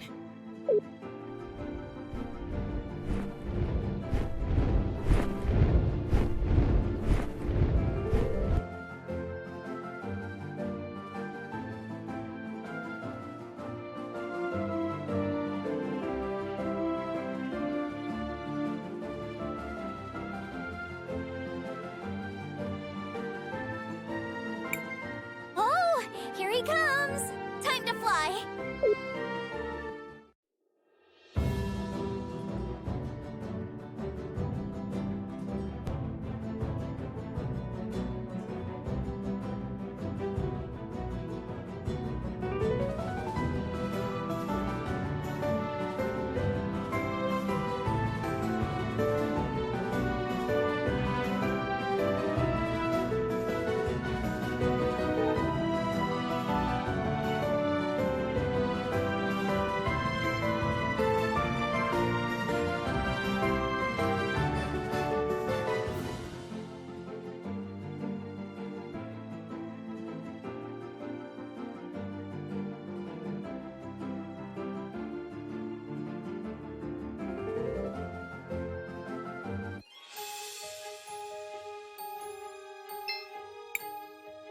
Oh, here he comes. Time to fly.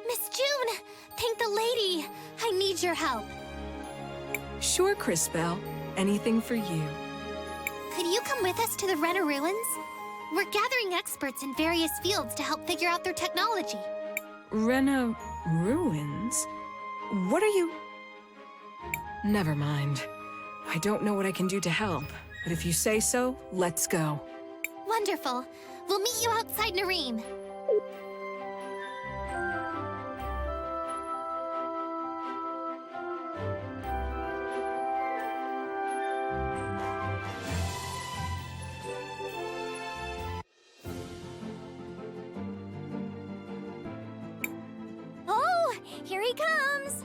Miss June, thank the lady. I need your help. Sure, Cris Bell. Anything for you. Could you come with us to the Rena ruins? We're gathering experts in various fields to help figure out their technology. Rena ruins? What are you... Never mind. I don't know what I can do to help, but if you say so, let's go. Wonderful. We'll meet you outside Nareem. Oh, here he comes.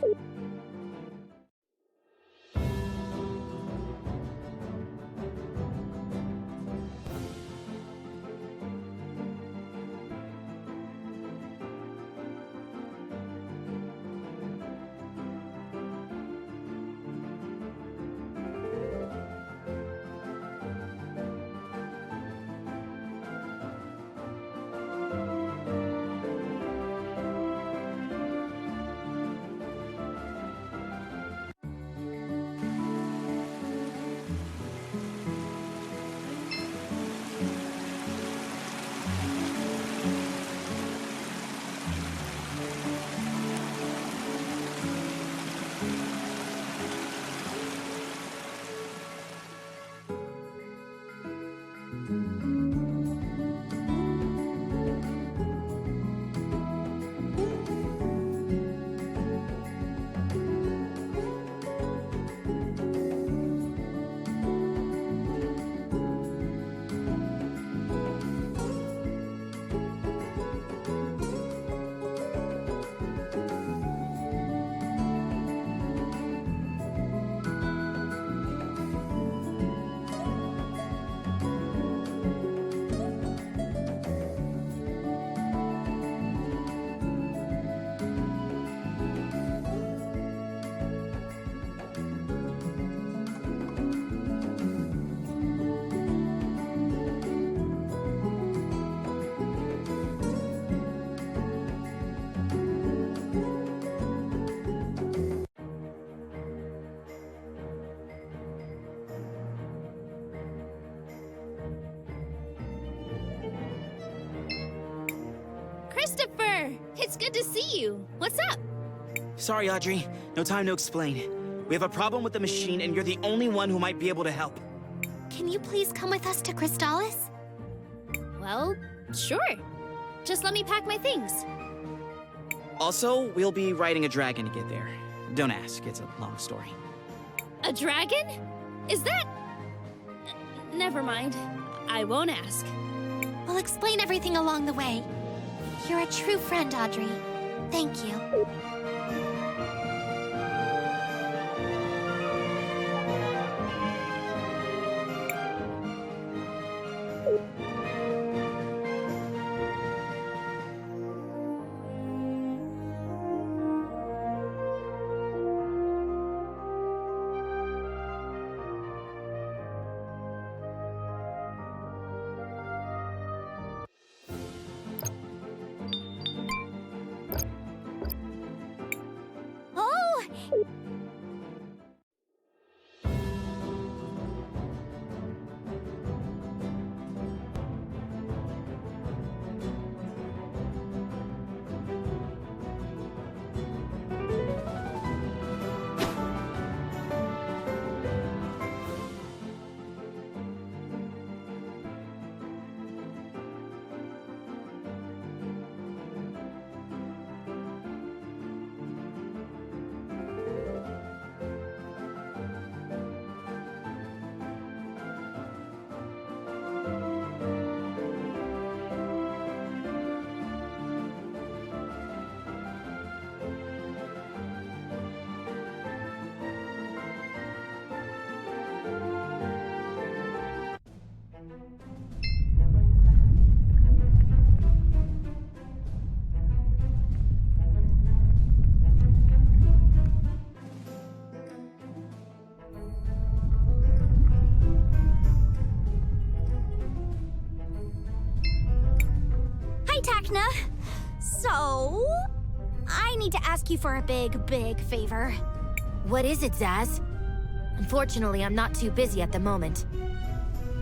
Christopher! It's good to see you. What's up? Sorry, Audrey. No time to explain. We have a problem with the machine, and you're the only one who might be able to help. Can you please come with us to Crystalis? Well, sure. Just let me pack my things. Also, we'll be riding a dragon to get there. Don't ask, it's a long story. A dragon? Is that... Never mind. I won't ask. We'll explain everything along the way. You're a true friend, Audrey. Thank you. So, I need to ask you for a big favor. What is it, Zaz? Unfortunately, I'm not too busy at the moment.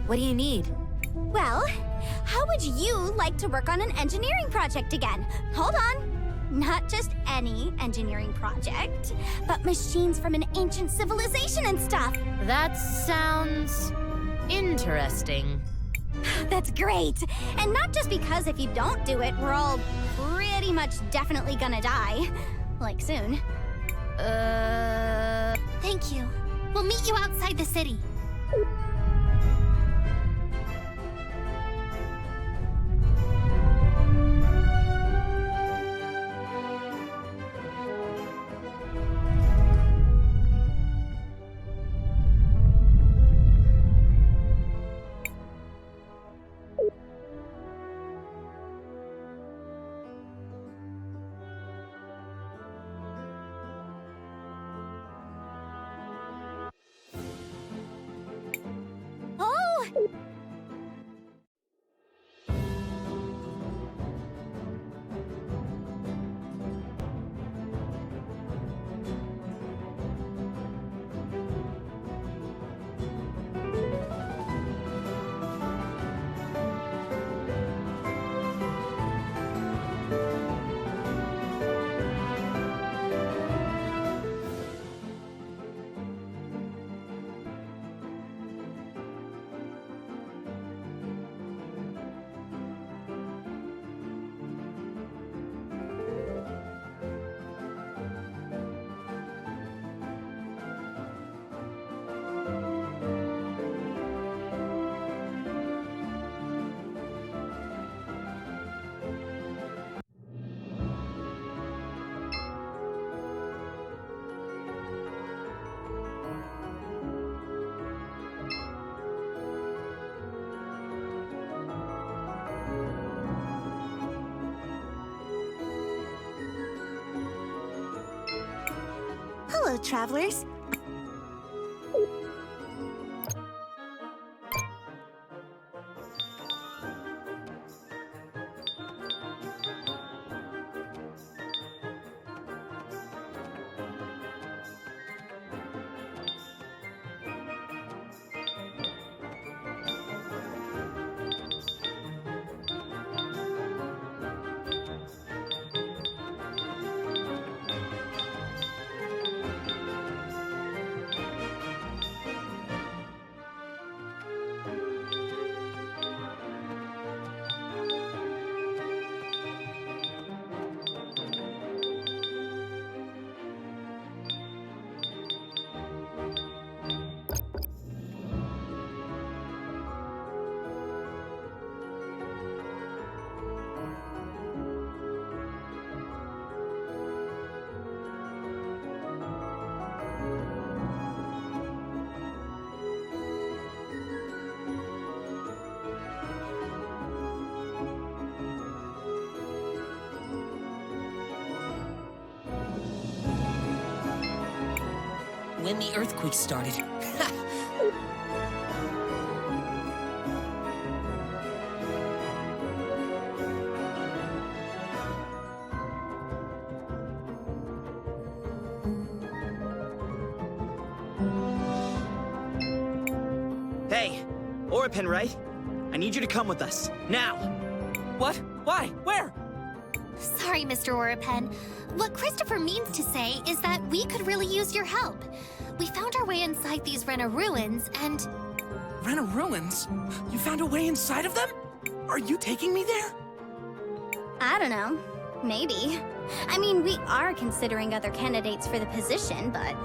What do you need? Well, how would you like to work on an engineering project again? Hold on. Not just any engineering project, but machines from an ancient civilization and stuff. That sounds interesting. That's great. And not just because if you don't do it, we're all pretty much definitely gonna die. Like soon. Thank you. We'll meet you outside the city. Hello, travelers. when the earthquake started. Hey, Oripin, right? I need you to come with us, now! What? Why? Where? Sorry, Mr. Oripin. What Christopher means to say is that we could really use your help. We found our way inside these Rena ruins, and... Rena ruins? You found a way inside of them? Are you taking me there? I don't know. Maybe. I mean, we are considering other candidates for the position, but...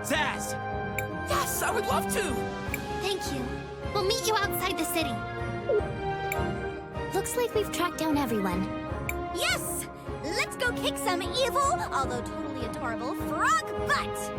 Zaz! Yes, I would love to! Thank you. We'll meet you outside the city. Looks like we've tracked down everyone. Yes! Let's go kick some evil, although totally adorable, frog butt!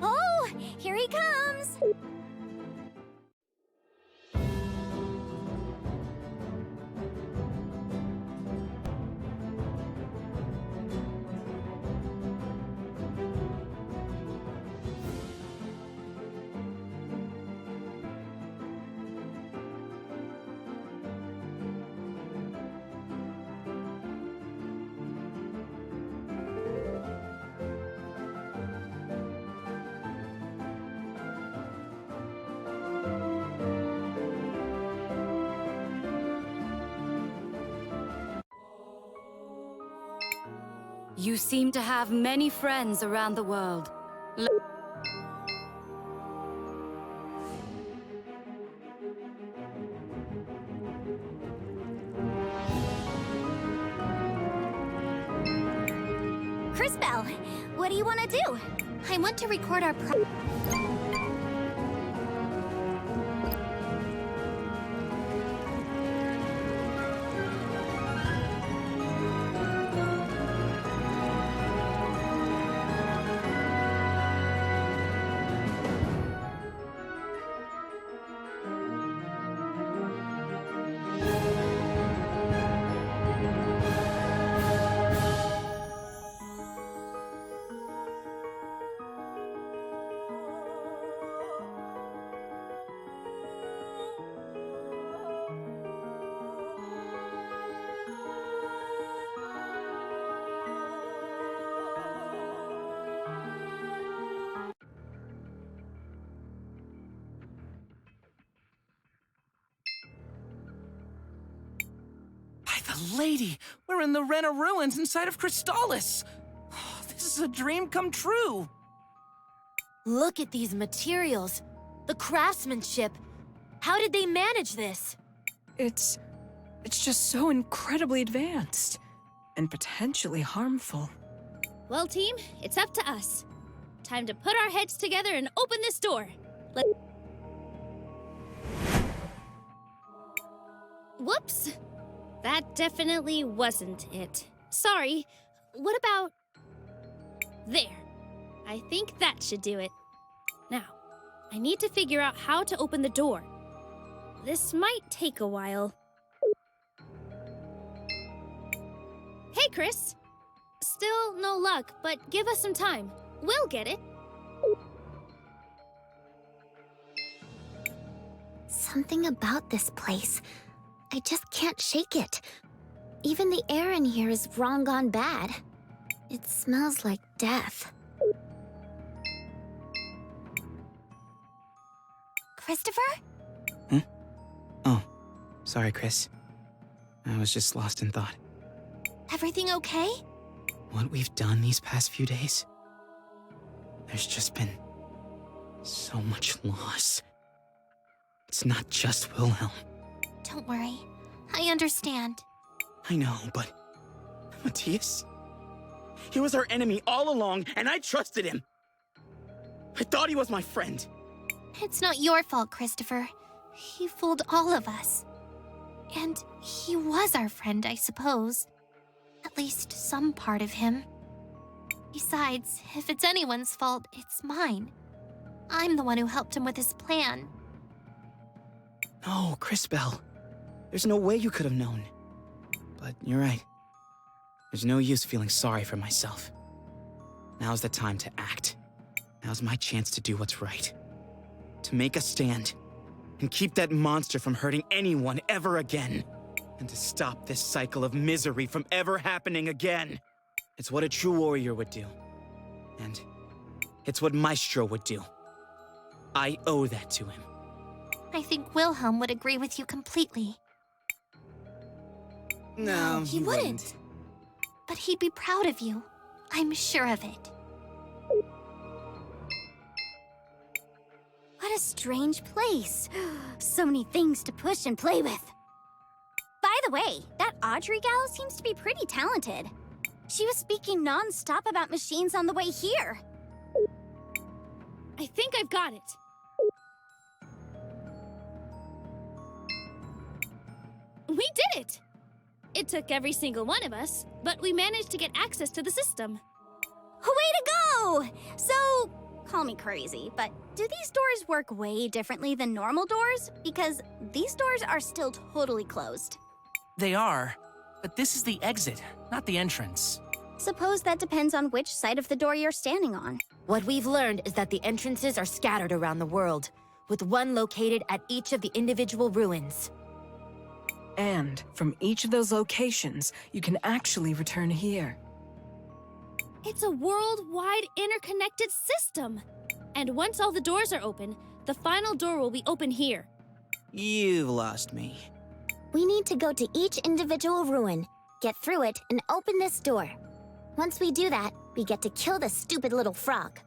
Oh, here he comes! You seem to have many friends around the world. Cris Bell, what do you want to do? I want to record our Lady, we're in the Rena ruins inside of Crystallis. Oh, this is a dream come true. Look at these materials. The craftsmanship. How did they manage this? It's just so incredibly advanced. And potentially harmful. Well, team, it's up to us. Time to put our heads together and open this door. Whoops! That definitely wasn't it. Sorry. What about... there. I think that should do it. Now, I need to figure out how to open the door. This might take a while. Hey, Cris. Still no luck, but give us some time. We'll get it. Something about this place. I just can't shake it. Even the air in here is wrong gone bad. It smells like death. Christopher? Oh, sorry, Cris. I was just lost in thought. Everything okay? What we've done these past few days, there's just been so much loss. It's not just Wilhelm. Don't worry. I understand. I know, but Matthias? He was our enemy all along, and I trusted him. I thought he was my friend. It's not your fault, Christopher. He fooled all of us. And he was our friend, I suppose. At least some part of him. Besides, if it's anyone's fault, it's mine. I'm the one who helped him with his plan. No, Crisbell. There's no way you could have known. But you're right. There's no use feeling sorry for myself. Now's the time to act. Now's my chance to do what's right. To make a stand. And keep that monster from hurting anyone ever again. And to stop this cycle of misery from ever happening again. It's what a true warrior would do. And it's what Maestro would do. I owe that to him. I think Wilhelm would agree with you completely. No, he wouldn't. But he'd be proud of you. I'm sure of it. What a strange place. So many things to push and play with. By the way, that Audrey gal seems to be pretty talented. She was speaking non-stop about machines on the way here. I think I've got it. We did it! It took every single one of us, but we managed to get access to the system. Way to go! So, call me crazy, but do these doors work way differently than normal doors? Because these doors are still totally closed. They are, but this is the exit, not the entrance. Suppose that depends on which side of the door you're standing on. What we've learned is that the entrances are scattered around the world, with one located at each of the individual ruins. And from each of those locations, you can actually return here. It's a worldwide interconnected system. And once all the doors are open, the final door will be open here. You've lost me. We need to go to each individual ruin, get through it, and open this door. Once we do that, we get to kill the stupid little frog.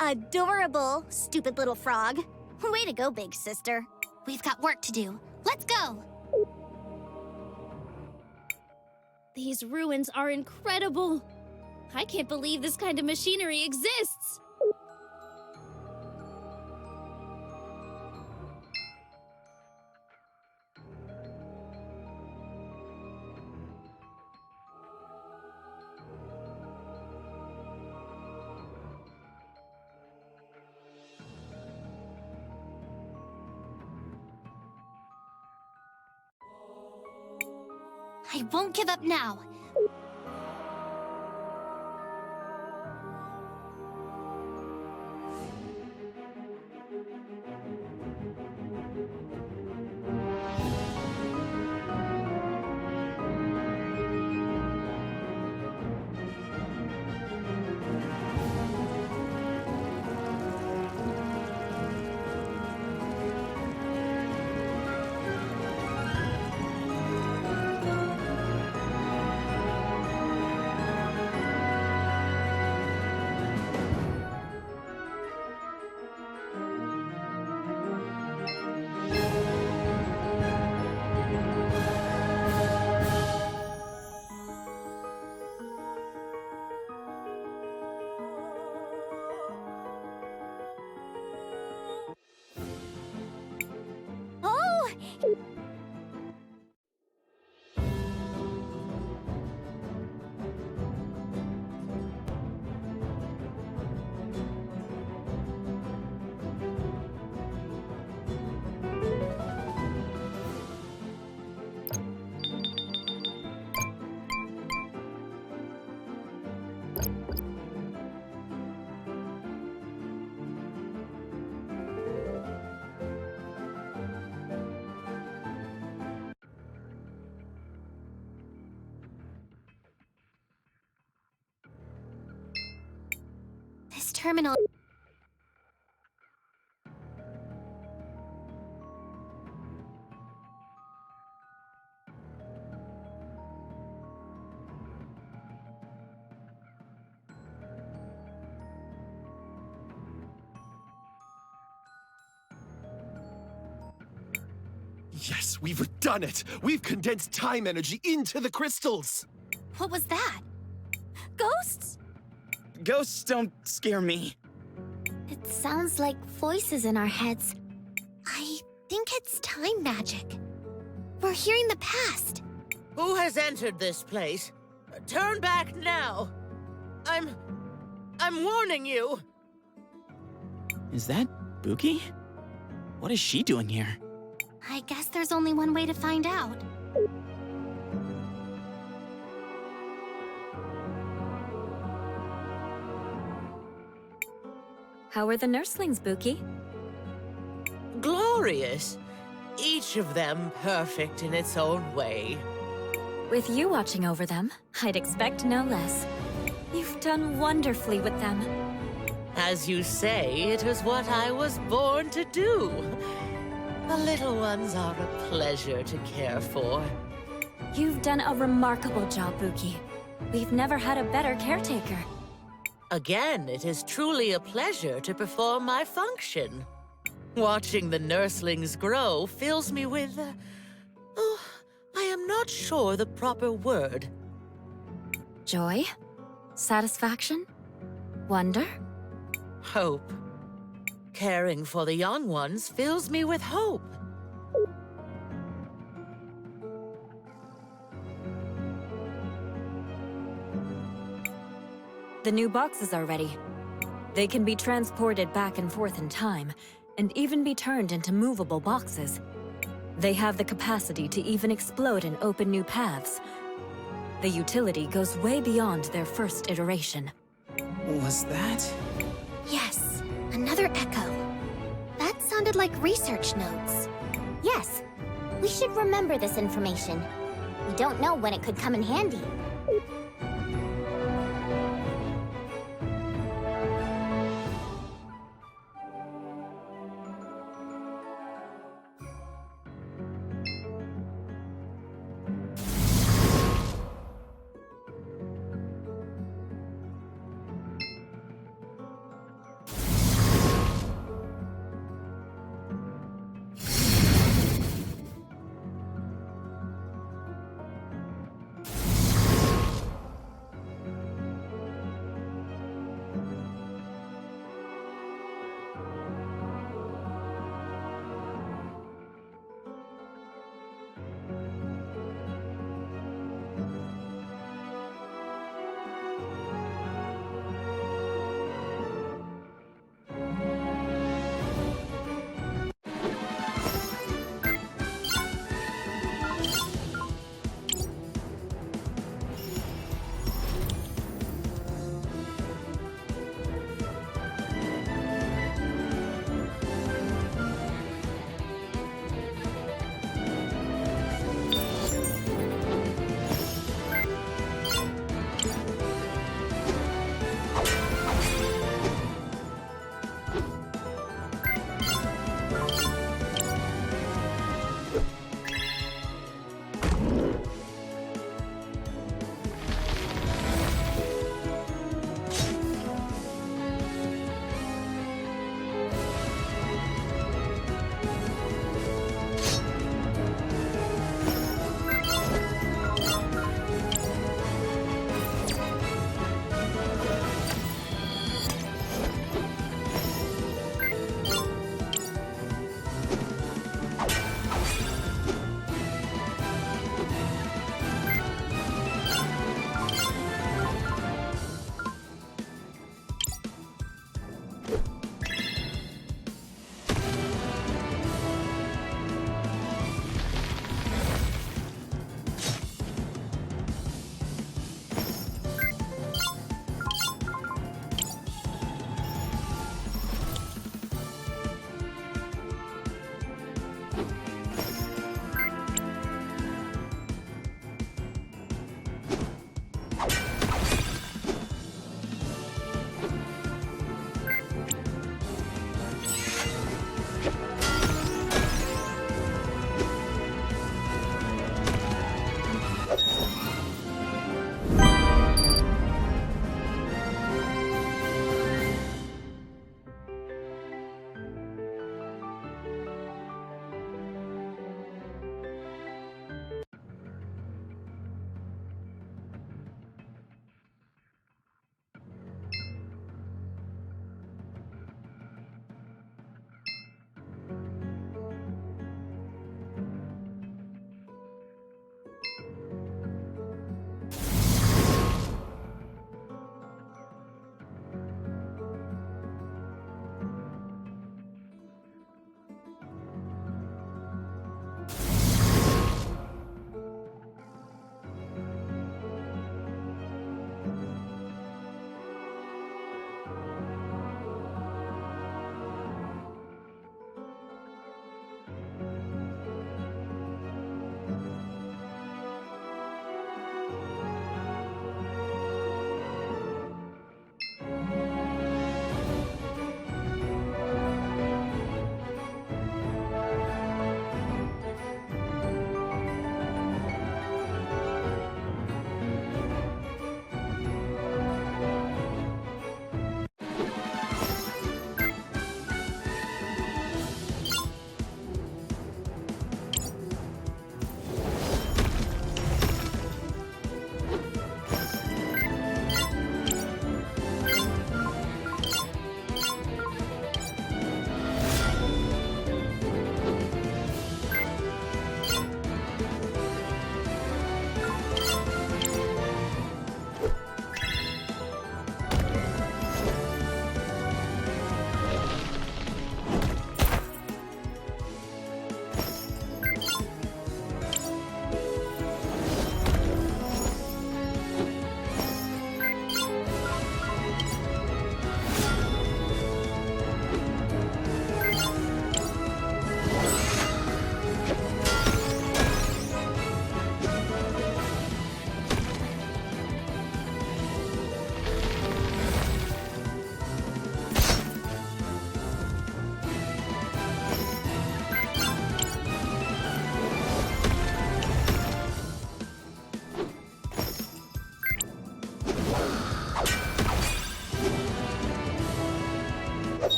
Adorable, stupid little frog. Way to go, big sister. We've got work to do. Let's go! These ruins are incredible. I can't believe this kind of machinery exists. I won't give up now. terminal. Yes, we've done it! We've condensed time energy into the crystals! What was that? Ghosts? Ghosts don't scare me. It sounds like voices in our heads. I think it's time magic. We're hearing the past. Who has entered this place? Turn back now. I'm warning you. Is that Buki? What is she doing here? I guess there's only one way to find out. How are the nurslings, Buki? Glorious. Each of them perfect in its own way. With you watching over them, I'd expect no less. You've done wonderfully with them. As you say, it is what I was born to do. The little ones are a pleasure to care for. You've done a remarkable job, Buki. We've never had a better caretaker. Again, it is truly a pleasure to perform my function. Watching the nurslings grow fills me with... oh, I am not sure the proper word. Joy? Satisfaction? Wonder? Hope. Caring for the young ones fills me with hope. The new boxes are ready. They can be transported back and forth in time, and even be turned into movable boxes. They have the capacity to even explode and open new paths. The utility goes way beyond their first iteration. Was that? Yes, another echo. That sounded like research notes. Yes, we should remember this information. We don't know when it could come in handy.